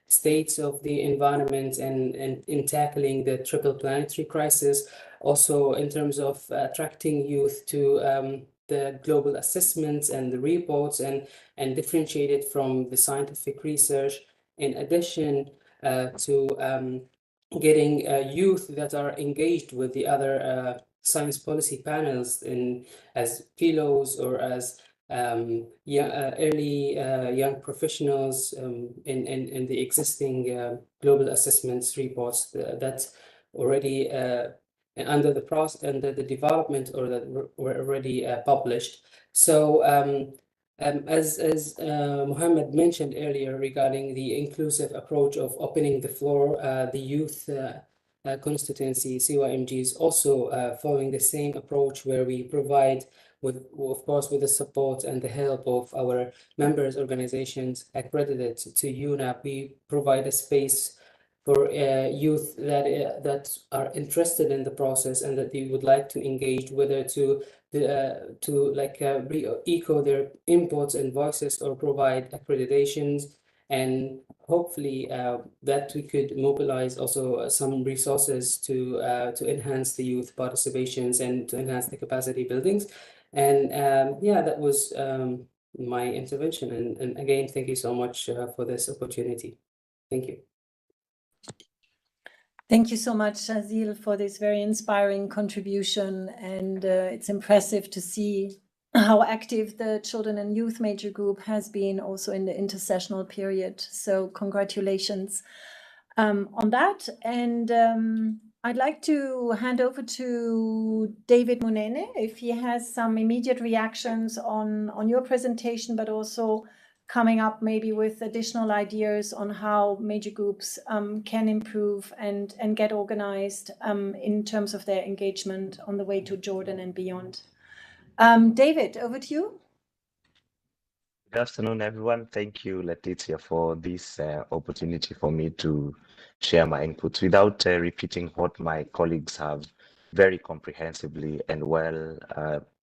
states of the environment and in tackling the triple planetary crisis. Also in terms of attracting youth to the global assessments and the reports and differentiate it from the scientific research. In addition to getting youth that are engaged with the other science policy panels as fellows or as early young professionals in the existing global assessments reports that already under the development or that were already published. So as Mohammed mentioned earlier regarding the inclusive approach of opening the floor, the youth constituency CYMG is also following the same approach where we provide of course with the support and the help of our members organizations accredited to UNAP. We provide a space for youth that are interested in the process and that they would like to engage, whether to echo their inputs and voices or provide accreditations, and hopefully that we could mobilize also some resources to enhance the youth participations and to enhance the capacity buildings. And yeah, that was my intervention. And again, thank you so much for this opportunity. Thank you. Thank you so much, Shazil, for this very inspiring contribution. And it's impressive to see how active the Children and Youth Major Group has been also in the intersessional period. So congratulations on that. And I'd like to hand over to David Munene if he has some immediate reactions on your presentation, but also coming up maybe with additional ideas on how major groups can improve and get organized in terms of their engagement on the way to Jordan and beyond. David, over to you. Good afternoon, everyone. Thank you, Letitia, for this opportunity for me to share my inputs without repeating what my colleagues have very comprehensively and well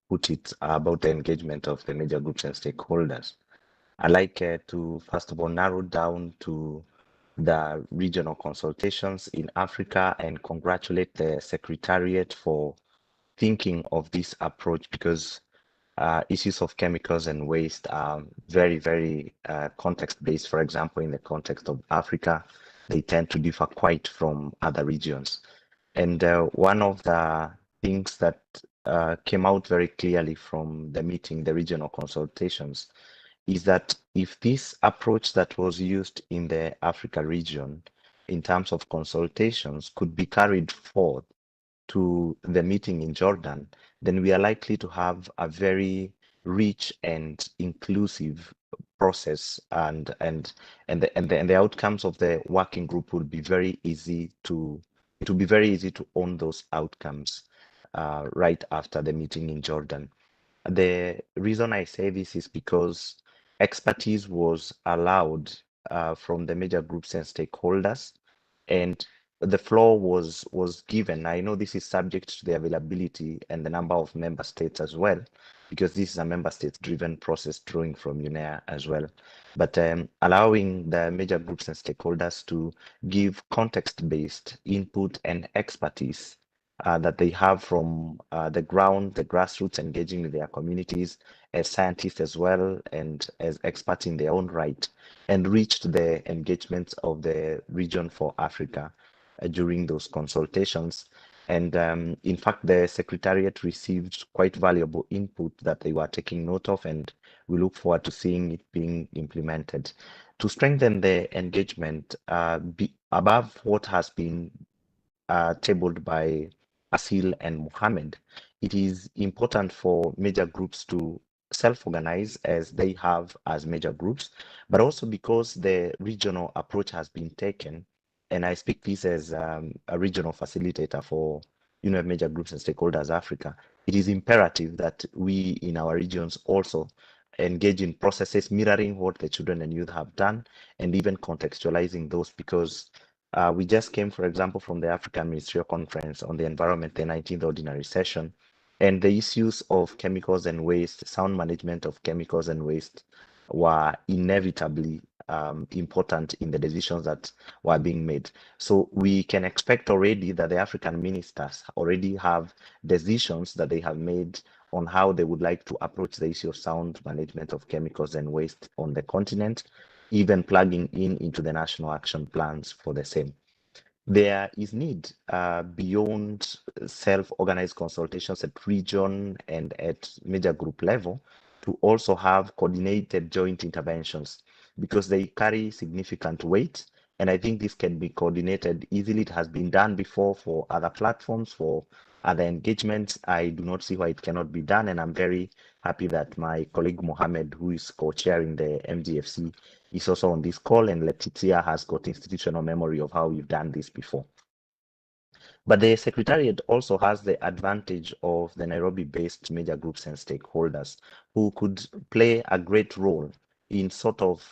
put it about the engagement of the major groups and stakeholders. I'd like to, first of all, narrow down to the regional consultations in Africa and congratulate the Secretariat for thinking of this approach, because issues of chemicals and waste are very, very context-based. For example, in the context of Africa, they tend to differ quite from other regions. And one of the things that came out very clearly from the meeting, the regional consultations, is that if this approach that was used in the Africa region in terms of consultations could be carried forth to the meeting in Jordan, then we are likely to have a very rich and inclusive process, and the outcomes of the working group will be very easy to own those outcomes right after the meeting in Jordan. The reason I say this is because expertise was allowed from the major groups and stakeholders, and the floor was given. I know this is subject to the availability and the number of member states as well, because this is a member state driven process drawing from UNEA as well. But allowing the major groups and stakeholders to give context-based input and expertise that they have from the ground, the grassroots, engaging with their communities as scientists as well and as experts in their own right, enriched the engagement of the region for Africa during those consultations. And in fact, the Secretariat received quite valuable input that they were taking note of, and we look forward to seeing it being implemented. To strengthen the engagement above what has been tabled by Asil and Mohammed, it is important for major groups to self-organize as they have as major groups, but also because the regional approach has been taken, and I speak this as a regional facilitator for UNEP Major Groups and Stakeholders Africa, it is imperative that we in our regions also engage in processes mirroring what the children and youth have done, and even contextualizing those, because we just came, for example, from the African Ministerial Conference on the Environment, the 19th Ordinary Session, and the issues of chemicals and waste, sound management of chemicals and waste, were inevitably important in the decisions that were being made. So we can expect already that the African ministers already have decisions that they have made on how they would like to approach the issue of sound management of chemicals and waste on the continent, even plugging into the national action plans for the same. There is need beyond self-organized consultations at region and at major group level to also have coordinated joint interventions, because they carry significant weight. And I think this can be coordinated easily. It has been done before for other platforms, for other engagements. I do not see why it cannot be done. And I'm very happy that my colleague Mohammed, who is co-chairing the MGFC, is also on this call, and Letitia has got institutional memory of how we've done this before. But the Secretariat also has the advantage of the Nairobi-based major groups and stakeholders who could play a great role in sort of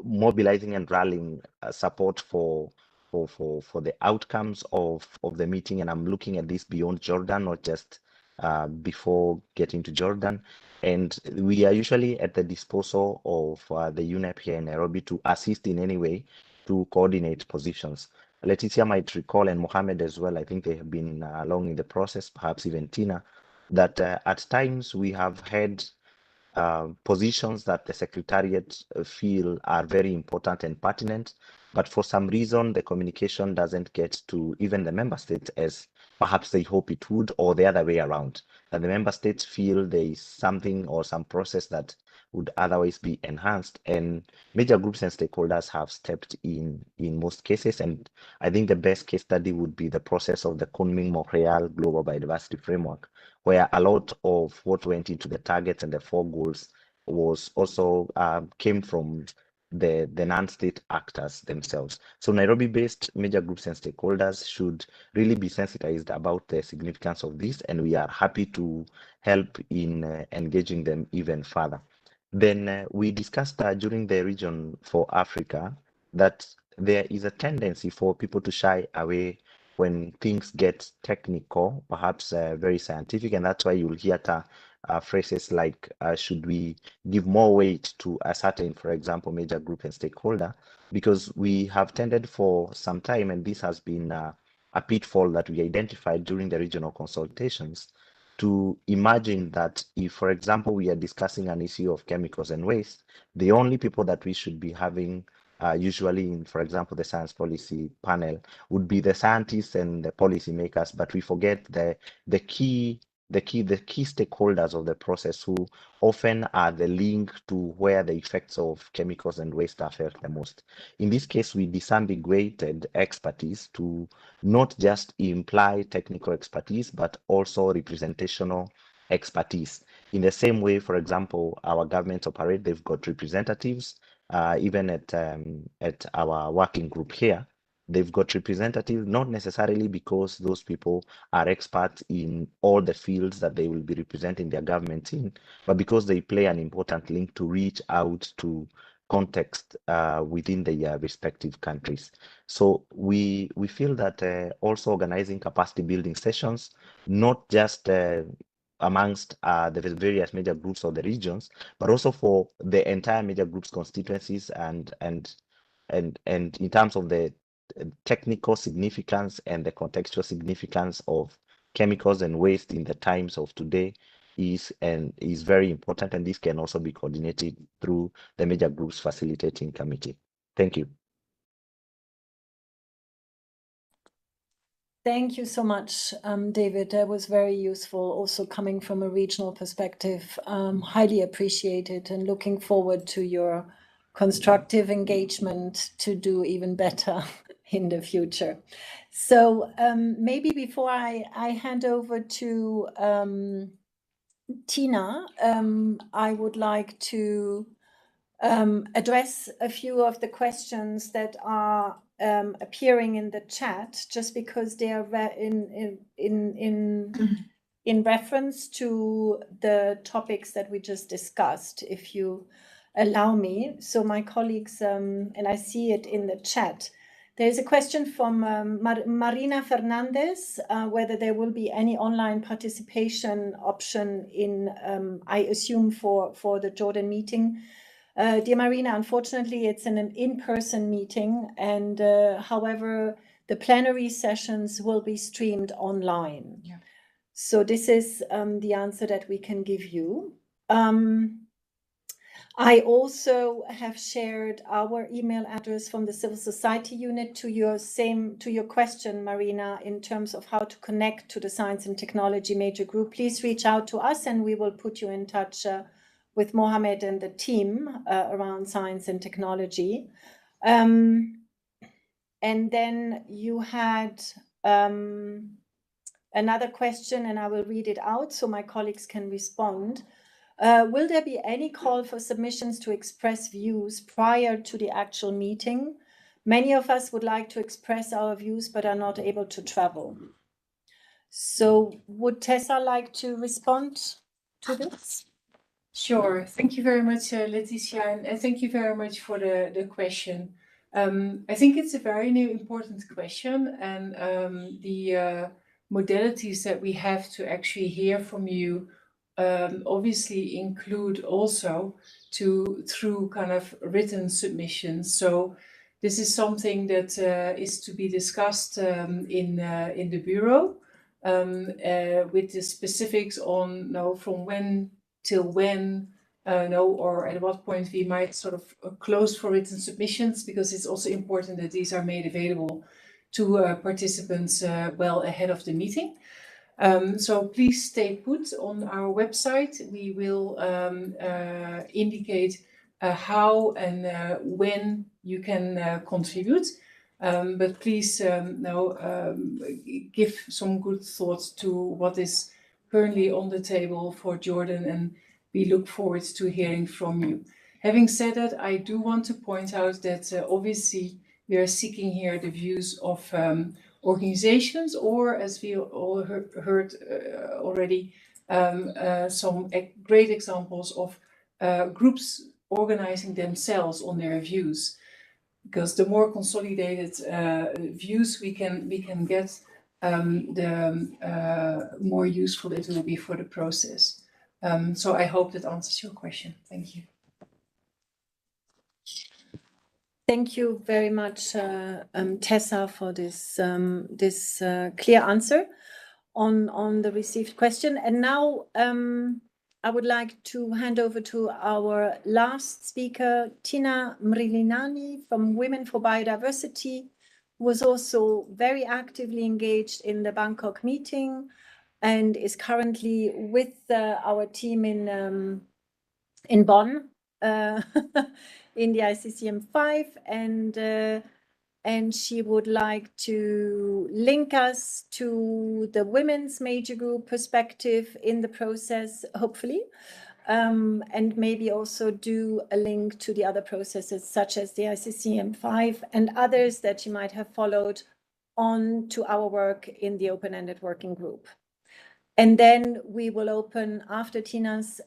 mobilizing and rallying support for the outcomes of the meeting. And I'm looking at this beyond Jordan, not just before getting to Jordan. And we are usually at the disposal of the UNEP here in Nairobi to assist in any way to coordinate positions. Letitia might recall, and Mohammed as well, I think they have been along in the process, perhaps even Tina, that at times we have had positions that the Secretariat feel are very important and pertinent, but for some reason the communication doesn't get to even the member states as perhaps they hope it would, or the other way around, that the member states feel there is something or some process that would otherwise be enhanced, and major groups and stakeholders have stepped in most cases. And I think the best case study would be the process of the Kunming-Montreal Global Biodiversity Framework, where a lot of what went into the targets and the 4 goals was also came from the non-state actors themselves. So Nairobi-based major groups and stakeholders should really be sensitized about the significance of this, and we are happy to help in engaging them even further. Then we discussed during the Region for Africa that there is a tendency for people to shy away when things get technical, perhaps very scientific, and that's why you'll hear phrases like, should we give more weight to a certain, for example, major group and stakeholder, because we have tended for some time, and this has been a pitfall that we identified during the regional consultations, to imagine that if, for example, we are discussing an issue of chemicals and waste, the only people that we should be having usually in, for example, the science policy panel would be the scientists and the policymakers, but we forget the key stakeholders of the process, who often are the link to where the effects of chemicals and waste are felt the most. In this case, we disambiguated expertise to not just imply technical expertise, but also representational expertise. In the same way, for example, our governments operate, they've got representatives, even at our working group here, they've got representatives, not necessarily because those people are experts in all the fields that they will be representing their government in, but because they play an important link to reach out to context within the respective countries. So we feel that also organizing capacity building sessions, not just amongst the various major groups of the regions, but also for the entire major groups constituencies, and in terms of the technical significance and the contextual significance of chemicals and waste in the times of today is very important, and this can also be coordinated through the major groups facilitating committee. Thank you. Thank you so much, David. That was very useful, also coming from a regional perspective. Highly appreciated, and looking forward to your constructive engagement to do even better in the future. So maybe before I hand over to Tina, I would like to address a few of the questions that are appearing in the chat just because they are in reference to the topics that we just discussed, if you allow me. So my colleagues, and I see it in the chat, there is a question from Marina Fernandez, whether there will be any online participation option in, I assume, for the Jordan meeting. Dear Marina, unfortunately, it's an in-person meeting, and however, the plenary sessions will be streamed online. Yeah. So this is the answer that we can give you. I also have shared our email address from the civil society unit to your question, Marina, in terms of how to connect to the science and technology major group. Please reach out to us and we will put you in touch with Mohammed and the team around science and technology. And then you had another question, and I will read it out so my colleagues can respond. Will there be any call for submissions to express views prior to the actual meeting? Many of us would like to express our views but are not able to travel. So would Tessa like to respond to this? Sure. Thank you very much, Leticia, and thank you very much for the question. I think it's a very important question, and the modalities that we have to actually hear from you obviously include also through kind of written submissions. So this is something that is to be discussed in the bureau with the specifics on from when till when, or at what point we might sort of close for written submissions, because it's also important that these are made available to participants well ahead of the meeting. So please stay put on our website. We will indicate how and when you can contribute. But please give some good thoughts to what is currently on the table for Jordan, and we look forward to hearing from you. Having said that, I do want to point out that obviously we are seeking here the views of organizations, or as we all heard already, some great examples of groups organizing themselves on their views. Because the more consolidated views we can get, the more useful it will be for the process. So I hope that answers your question. Thank you. Thank you very much, Tessa, for this clear answer on the received question. And now I would like to hand over to our last speaker, Tina Mrilinani from Women for Biodiversity, who was also very actively engaged in the Bangkok meeting and is currently with our team in Bonn. In the ICCM5, and she would like to link us to the women's major group perspective in the process, hopefully, and maybe also do a link to the other processes such as the ICCM5 and others that you might have followed on to our work in the open-ended working group. And then we will open, after Tina's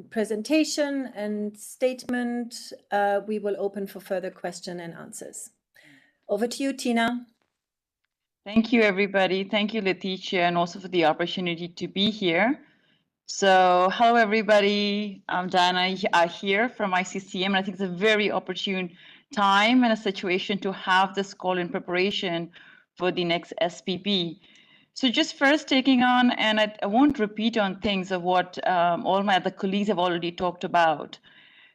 presentation and statement, we will open for further question and answers. Over to you, Tina. Thank you, everybody. Thank you, Leticia, and also for the opportunity to be here. So, hello, everybody. I'm Diana here from ICCM, and I think it's a very opportune time and a situation to have this call in preparation for the next SPP. So just first taking on, and I won't repeat on things of what all my other colleagues have already talked about.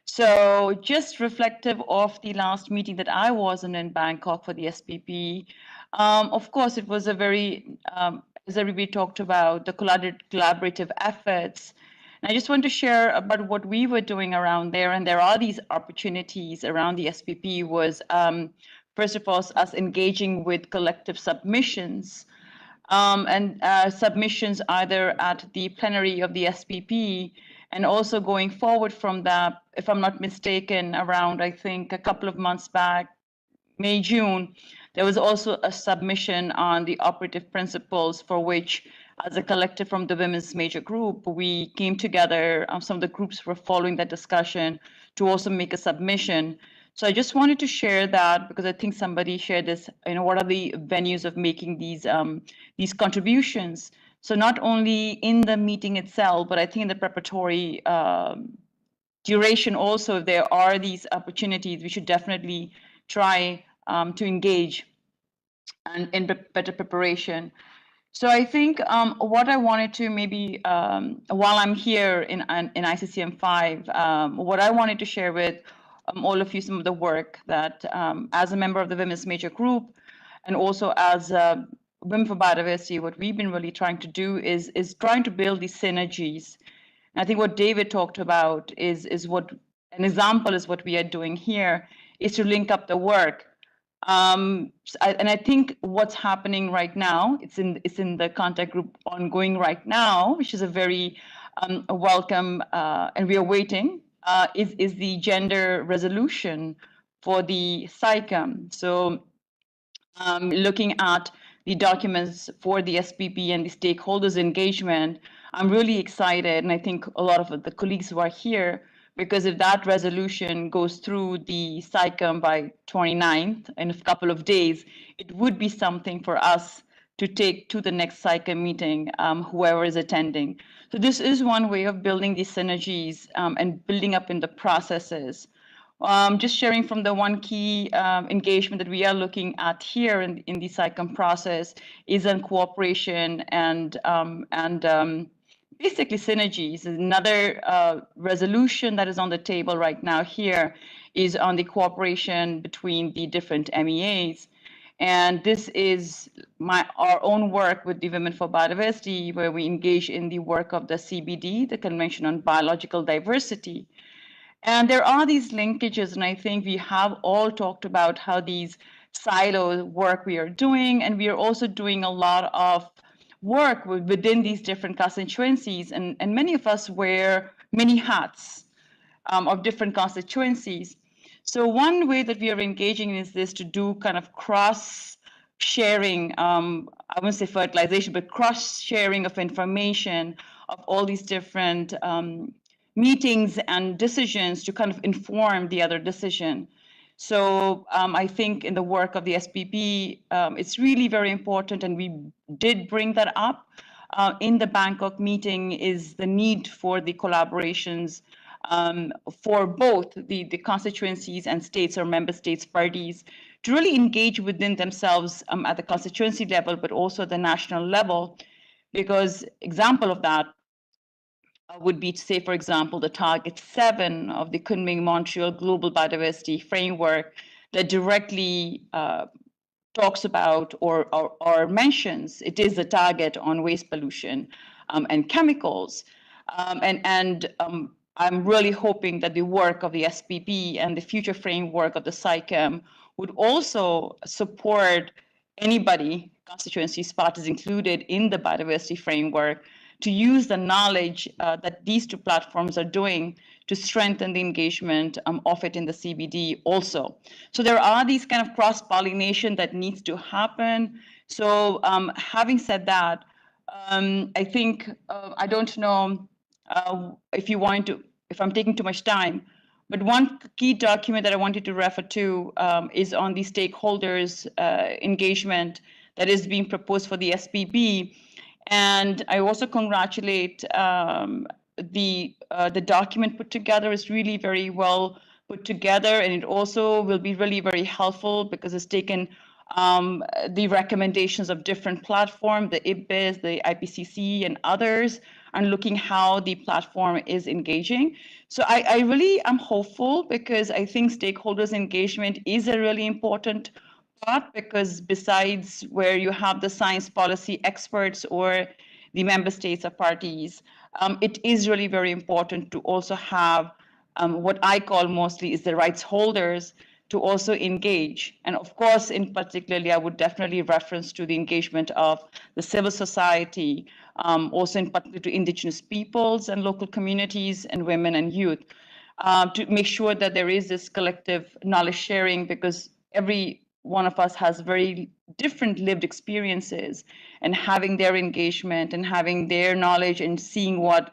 So just reflective of the last meeting that I was in Bangkok for the SPP, of course, it was a very, as everybody talked about, the collaborative efforts. And I just want to share about what we were doing around there. And there are these opportunities around the SPP was, first of all, us engaging with collective submissions. Submissions either at the plenary of the SPP and also going forward from that, if I'm not mistaken, around, I think, a couple of months back, May, June, there was also a submission on the operative principles for which, as a collective from the Women's Major Group, we came together. Some of the groups were following that discussion to also make a submission. So I just wanted to share that because I think somebody shared this, what are the venues of making these contributions? So not only in the meeting itself, but I think in the preparatory duration also, if there are these opportunities, we should definitely try to engage and in better preparation. So I think what I wanted to maybe, while I'm here in ICCM 5, what I wanted to share with all of you some of the work that as a member of the Women's Major Group and also as Women for Biodiversity, what we've been really trying to do is trying to build these synergies. And I think what David talked about is what an example is what we are doing here is to link up the work. And I think what's happening right now, it's in the contact group ongoing right now, which is a very welcome, and we are waiting, is the gender resolution for the SICAM. So looking at the documents for the SPP and the stakeholders engagement, I'm really excited, and I think a lot of the colleagues who are here, because if that resolution goes through the SICAM by 29th, in a couple of days, it would be something for us to take to the next SICAM meeting, whoever is attending. So this is one way of building these synergies and building up in the processes. Just sharing from the one key engagement that we are looking at here in the SICAM process is on cooperation and basically synergies. Another resolution that is on the table right now here is on the cooperation between the different MEAs. And this is our own work with the Women for Biodiversity, where we engage in the work of the CBD, the Convention on Biological Diversity. And there are these linkages, and I think we have all talked about how these silo work we are doing, and we are also doing a lot of work within these different constituencies, and many of us wear many hats of different constituencies. So one way that we are engaging is this to do kind of cross-sharing, I wouldn't say fertilization, but cross-sharing of information of all these different meetings and decisions to kind of inform the other decision. So I think in the work of the SPP, it's really very important, and we did bring that up in the Bangkok meeting, is the need for the collaborations for both the constituencies and states or member states parties to really engage within themselves at the constituency level, but also at the national level. Because example of that would be to say, for example, the Target 7 of the Kunming-Montreal Global Biodiversity Framework that directly talks about or mentions, it is a target on waste pollution and chemicals. I'm really hoping that the work of the SPP and the future framework of the SICAM would also support anybody, constituencies, parties included in the biodiversity framework, to use the knowledge that these two platforms are doing to strengthen the engagement of it in the CBD also. So there are these kind of cross-pollination that needs to happen. So having said that, I think, I don't know if I'm taking too much time, but one key document that I wanted to refer to is on the stakeholders engagement that is being proposed for the SPP. And I also congratulate the document put together is really very well put together, and it also will be really very helpful because it's taken the recommendations of different platforms, the IBIS, the IPCC, and others, and looking how the platform is engaging. So I really am hopeful, because I think stakeholders engagement is a really important part, because besides where you have the science policy experts or the member states or parties, it is really very important to also have what I call mostly is the rights holders to also engage. And of course, in particularly, I would definitely reference to the engagement of the civil society, also in particular to indigenous peoples and local communities and women and youth, to make sure that there is this collective knowledge sharing, because every one of us has very different lived experiences, and having their engagement and having their knowledge and seeing what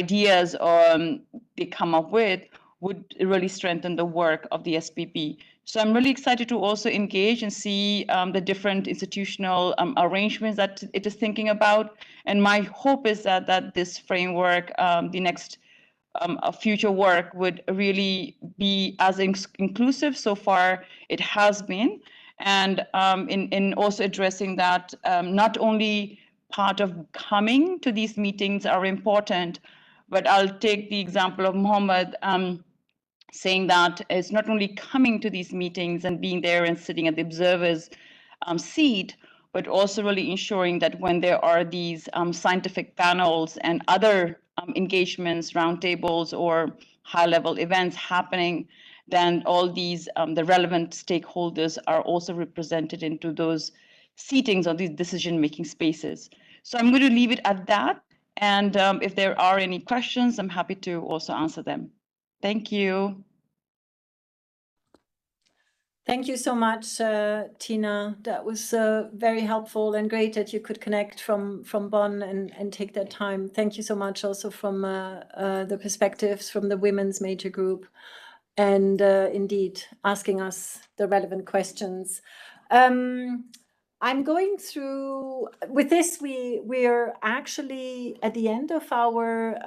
ideas they come up with would really strengthen the work of the SPP. So I'm really excited to also engage and see the different institutional arrangements that it is thinking about. And my hope is that this framework, the next future work, would really be as inclusive. So far it has been. And in also addressing that not only part of coming to these meetings are important, but I'll take the example of Mohammed saying that it's not only coming to these meetings and being there and sitting at the observer's seat, but also really ensuring that when there are these scientific panels and other engagements, roundtables, or high-level events happening, then all these, the relevant stakeholders are also represented into those seatings or these decision-making spaces. So I'm going to leave it at that. And if there are any questions, I'm happy to also answer them. Thank you. Thank you so much, Tina. That was very helpful and great that you could connect from Bonn and take that time. Thank you so much also from the perspectives from the women's major group, and indeed asking us the relevant questions. I'm going through, with this, we're actually at the end of our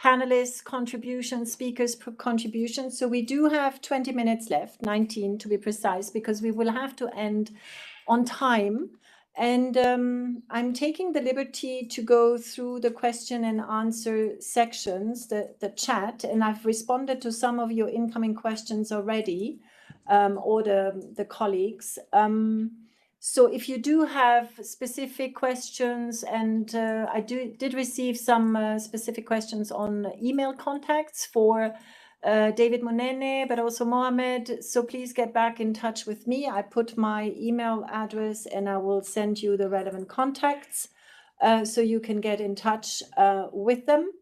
panelists' contributions, speakers' contributions. So we do have 20 minutes left, 19 to be precise, because we will have to end on time. And I'm taking the liberty to go through the question and answer sections, the chat, and I've responded to some of your incoming questions already, or the colleagues. So if you do have specific questions, and I did receive some specific questions on email contacts for David Monene, but also Mohammed. So please get back in touch with me. I put my email address and I will send you the relevant contacts so you can get in touch with them.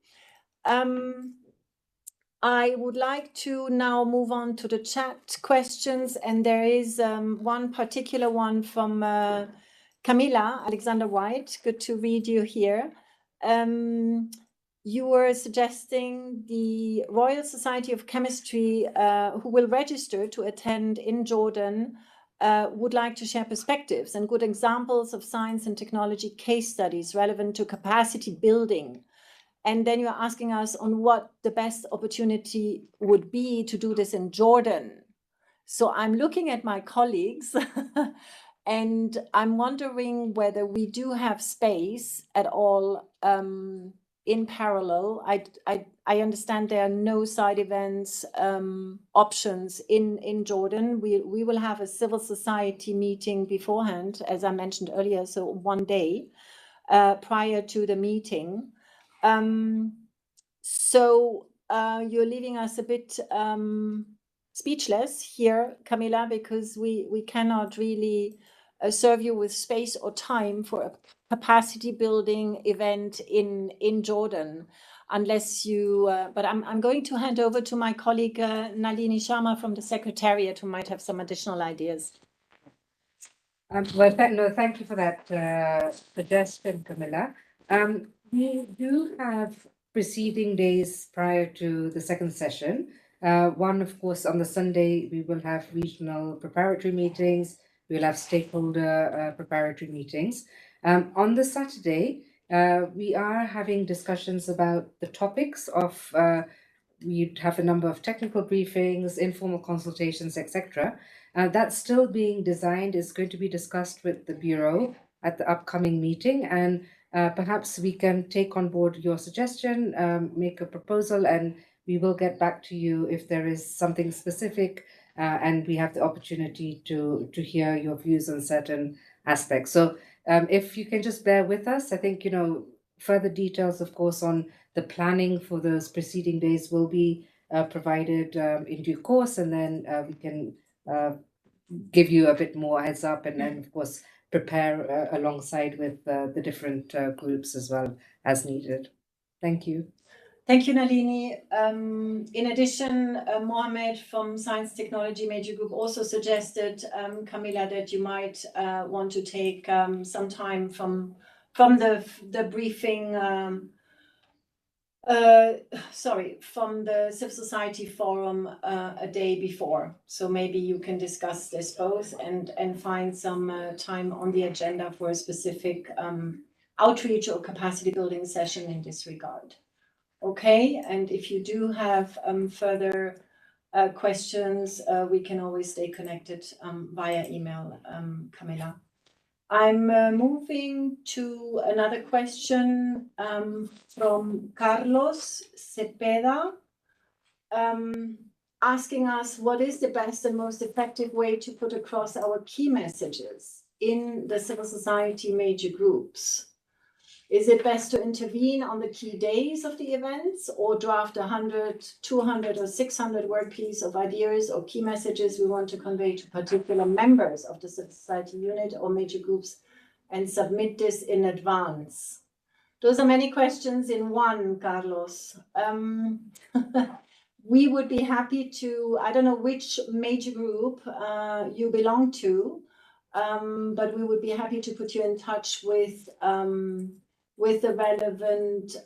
I would like to now move on to the chat questions, and there is one particular one from Camilla Alexander White. Good to read you here. You were suggesting the Royal Society of Chemistry, who will register to attend in Jordan, would like to share perspectives and good examples of science and technology case studies relevant to capacity building. And then you're asking us on what the best opportunity would be to do this in Jordan. So I'm looking at my colleagues and I'm wondering whether we do have space at all in parallel. I understand there are no side events options in Jordan. We will have a civil society meeting beforehand, as I mentioned earlier, so one day prior to the meeting. So you're leaving us a bit speechless here, Camilla, because we cannot really serve you with space or time for a capacity building event in Jordan, unless you, but I'm going to hand over to my colleague Nalini Sharma from the Secretariat, who might have some additional ideas. Well, thank you for that suggestion, Camilla. We do have preceding days prior to the second session. One, of course, on the Sunday, we will have regional preparatory meetings. We'll have stakeholder preparatory meetings. On the Saturday, we are having discussions about the topics of, we'd have a number of technical briefings, informal consultations, etc. That's still being designed, is going to be discussed with the Bureau at the upcoming meeting, and perhaps we can take on board your suggestion, make a proposal, and we will get back to you if there is something specific and we have the opportunity to hear your views on certain aspects. So if you can just bear with us, I think, further details, of course, on the planning for those preceding days will be provided in due course, and then we can give you a bit more heads up, and then, of course, prepare alongside with the different groups as well as needed. Thank you. Thank you, Nalini. In addition, Mohammed from Science Technology Major Group also suggested, Camilla, that you might want to take some time from the briefing, from the Civil Society Forum a day before. So maybe you can discuss this both and find some time on the agenda for a specific outreach or capacity building session in this regard. Okay, and if you do have further questions, we can always stay connected via email, Camilla. I'm moving to another question from Carlos Cepeda, asking us what is the best and most effective way to put across our key messages in the civil society major groups. Is it best to intervene on the key days of the events or draft 100, 200 or 600 word piece of ideas or key messages we want to convey to particular members of the civil society unit or major groups and submit this in advance? Those are many questions in one, Carlos. We would be happy to, I don't know which major group you belong to, but we would be happy to put you in touch with the relevant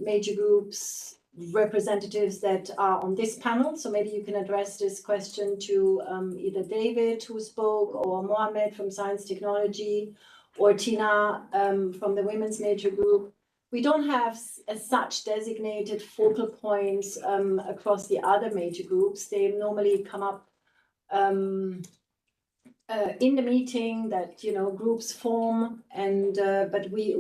major groups representatives that are on this panel. So maybe you can address this question to either David, who spoke, or Mohammed from Science Technology, or Tina from the Women's Major Group. We don't have as such designated focal points across the other major groups. They normally come up in the meeting that groups form, and but we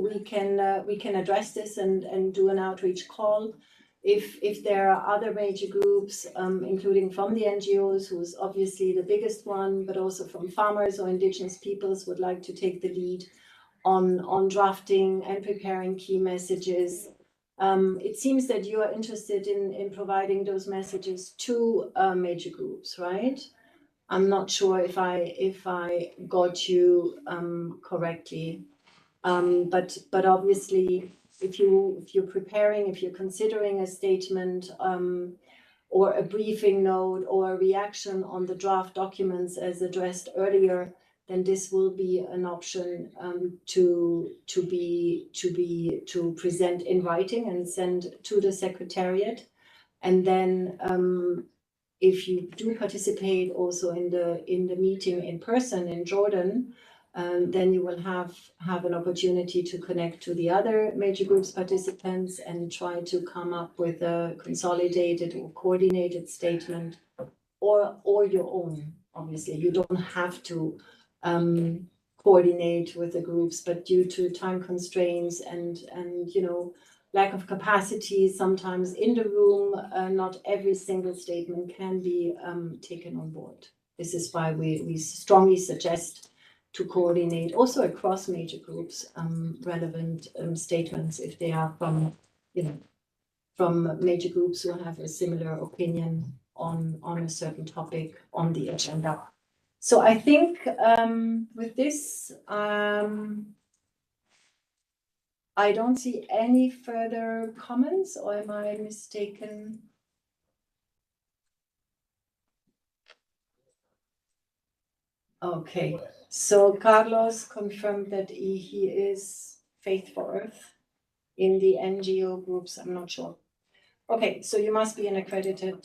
can address this and do an outreach call if there are other major groups, including from the NGOs, who's obviously the biggest one, but also from farmers or indigenous peoples would like to take the lead on drafting and preparing key messages. It seems that you are interested in providing those messages to major groups, right? I'm not sure if I got you correctly, but obviously, if you're preparing, if you're considering a statement or a briefing note or a reaction on the draft documents as addressed earlier, then this will be an option to present in writing and send to the Secretariat, and then. If you do participate also in the meeting in person in Jordan, then you will have an opportunity to connect to the other major groups participants and try to come up with a consolidated or coordinated statement, or your own. Obviously, you don't have to coordinate with the groups, but due to time constraints and lack of capacity sometimes in the room, not every single statement can be taken on board. This is why we strongly suggest to coordinate also across major groups relevant statements if they are from major groups who have a similar opinion on a certain topic on the agenda. So I think with this, I don't see any further comments, or am I mistaken? Okay, so Carlos confirmed that he is Faith for Earth in the NGO groups. I'm not sure. Okay, so you must be an accredited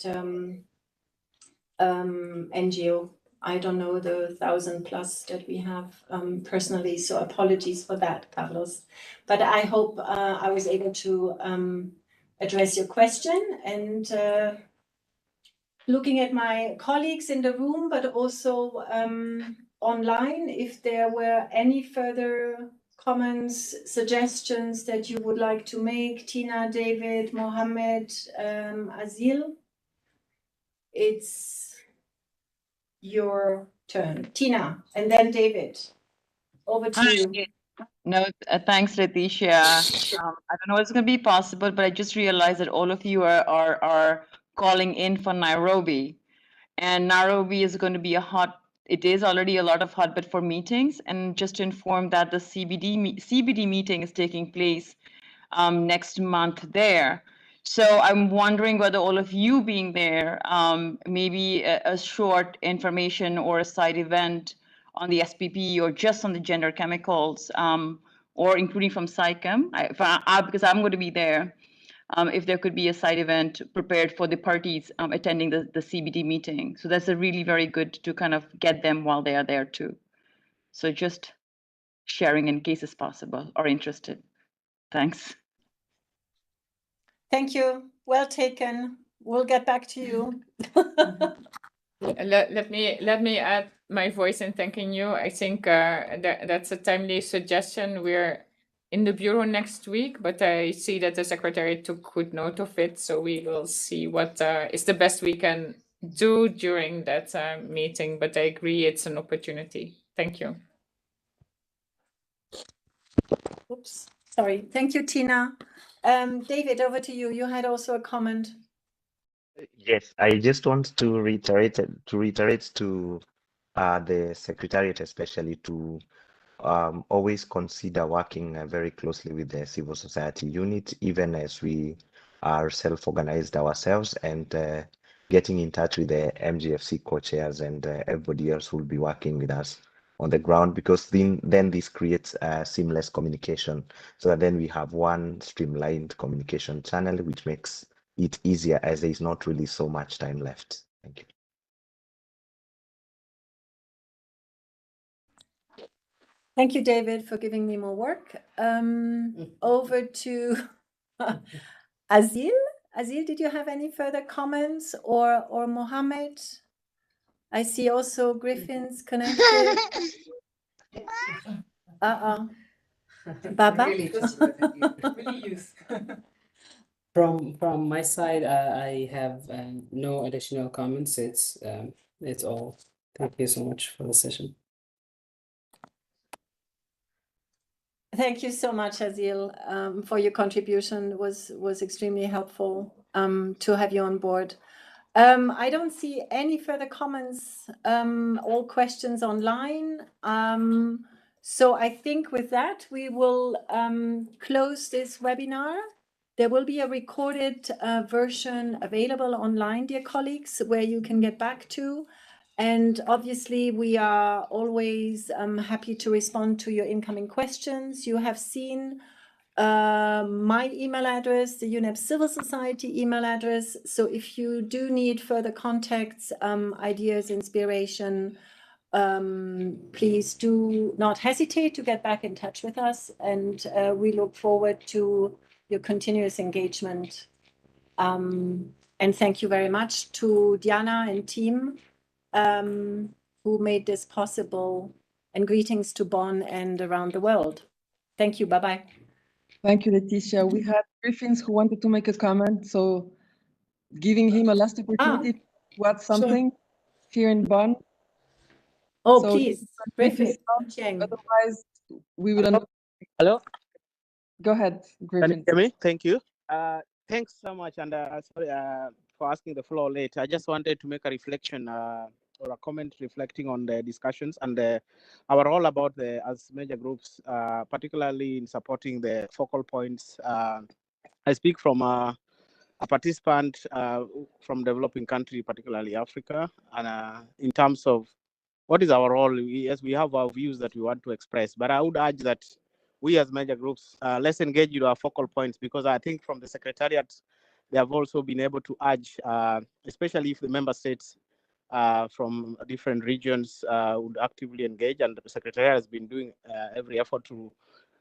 NGO. I don't know the 1,000+ that we have personally, so apologies for that, Carlos. But I hope I was able to address your question, and looking at my colleagues in the room, but also online, if there were any further comments, suggestions that you would like to make, Tina, David, Mohammed, Azil, it's your turn. Tina, and then David, over to you. No, thanks, Leticia. I don't know if it's going to be possible, but I just realized that all of you are calling in for Nairobi, and Nairobi is going to be it is already a lot of hotbed for meetings. And just to inform that the CBD meeting is taking place next month there. So I'm wondering whether all of you being there, maybe a short information or a side event on the SPP or just on the gender chemicals, or including from SciChem, because I'm going to be there, if there could be a side event prepared for the parties attending the CBD meeting. So that's a really very good to kind of get them while they are there too. So just sharing in case it's possible or interested. Thanks. Thank you. Well taken. We'll get back to you. Let me add my voice in thanking you. I think that's a timely suggestion. We're in the bureau next week, but I see that the secretary took good note of it. So we will see what is the best we can do during that meeting. But I agree, it's an opportunity. Thank you. Oops, sorry. Thank you, Tina. David, over to you. You had also a comment. Yes, I just want to reiterate to the Secretariat especially to always consider working very closely with the civil society unit, even as we are self-organized ourselves, and getting in touch with the MGFC co-chairs and everybody else who will be working with us on the ground, because then this creates a seamless communication, so that then we have one streamlined communication channel, which makes it easier as there is not really so much time left. Thank you. Thank you, David, for giving me more work. Over to Azil. Azil, did you have any further comments, or Mohammed? I see also Griffin's connected. Baba? From my side, I have no additional comments. It's all. Thank you so much for the session. Thank you so much, Azil, for your contribution. It was extremely helpful to have you on board. I don't see any further comments or questions online. So I think with that, we will close this webinar. There will be a recorded version available online, dear colleagues, where you can get back to. And obviously, we are always happy to respond to your incoming questions. You have seen my email address, the UNEP Civil Society email address. So if you do need further contacts, ideas, inspiration, please do not hesitate to get back in touch with us. And we look forward to your continuous engagement. And thank you very much to Diana and team who made this possible, and greetings to Bonn and around the world. Thank you. Bye-bye. Thank you, Leticia. We had Griffins who wanted to make a comment, so giving him a last opportunity to add something here in Bonn. Oh, So please, Griffin. Otherwise, we will. Hello. Go ahead, Griffin. Can you hear me? Thank you. Thanks so much, and sorry for asking the floor late. I just wanted to make a reflection or a comment reflecting on the discussions and our role about as major groups, particularly in supporting the focal points. I speak from a participant from developing country, particularly Africa, and in terms of what is our role. Yes, we have our views that we want to express, but I would urge that we as major groups, let's engage with our focal points, because I think from the Secretariat, they have also been able to urge, especially if the member states from different regions would actively engage, and the Secretariat has been doing every effort to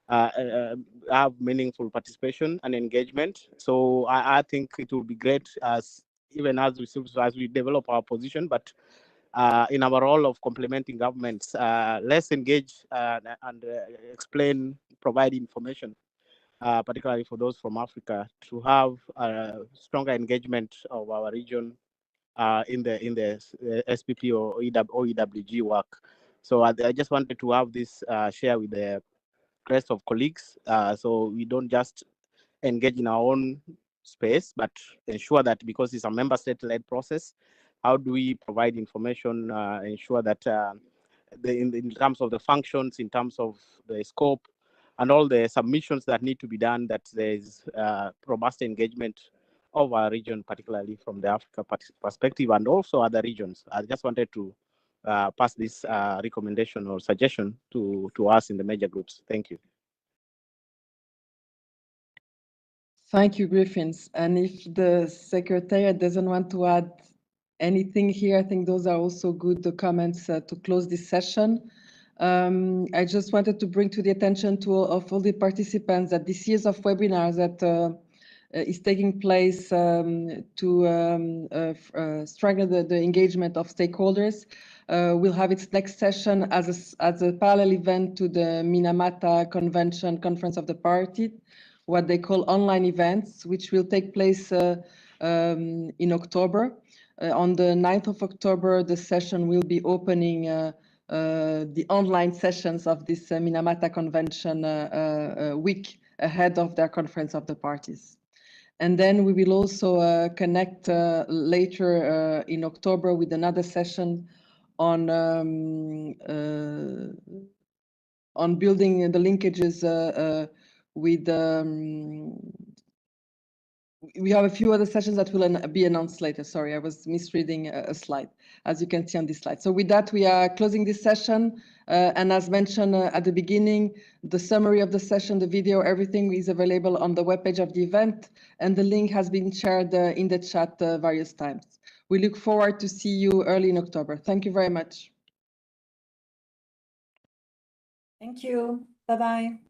have meaningful participation and engagement. So I think it will be great even as we develop our position, but in our role of complementing governments, let's engage and explain, provide information, particularly for those from Africa, to have stronger engagement of our region in the SPP or OEWG work. So I just wanted to have this share with the rest of colleagues, so we don't just engage in our own space, but ensure that, because it's a member state-led process, how do we provide information, ensure that in terms of the functions, in terms of the scope, and all the submissions that need to be done, that there is robust engagement of our region, particularly from the Africa perspective and also other regions. I just wanted to pass this recommendation or suggestion to us in the major groups. Thank you. Thank you, Griffins. And if the Secretariat doesn't want to add anything here, I think those are also good comments to close this session. I just wanted to bring to the attention of all the participants that this series of webinars that is taking place to strengthen the engagement of stakeholders will have its next session as a parallel event to the Minamata Convention Conference of the Party, what they call online events, which will take place in October. On the 9th of October, the session will be opening the online sessions of this Minamata Convention week ahead of their Conference of the Parties. And then we will also connect later in October with another session on building the linkages with we have a few other sessions that will be announced later. Sorry, I was misreading a slide, as you can see on this slide. So with that, we are closing this session. And as mentioned at the beginning, the summary of the session, the video, everything is available on the webpage of the event. And the link has been shared in the chat various times. We look forward to see you early in October. Thank you very much. Thank you. Bye-bye.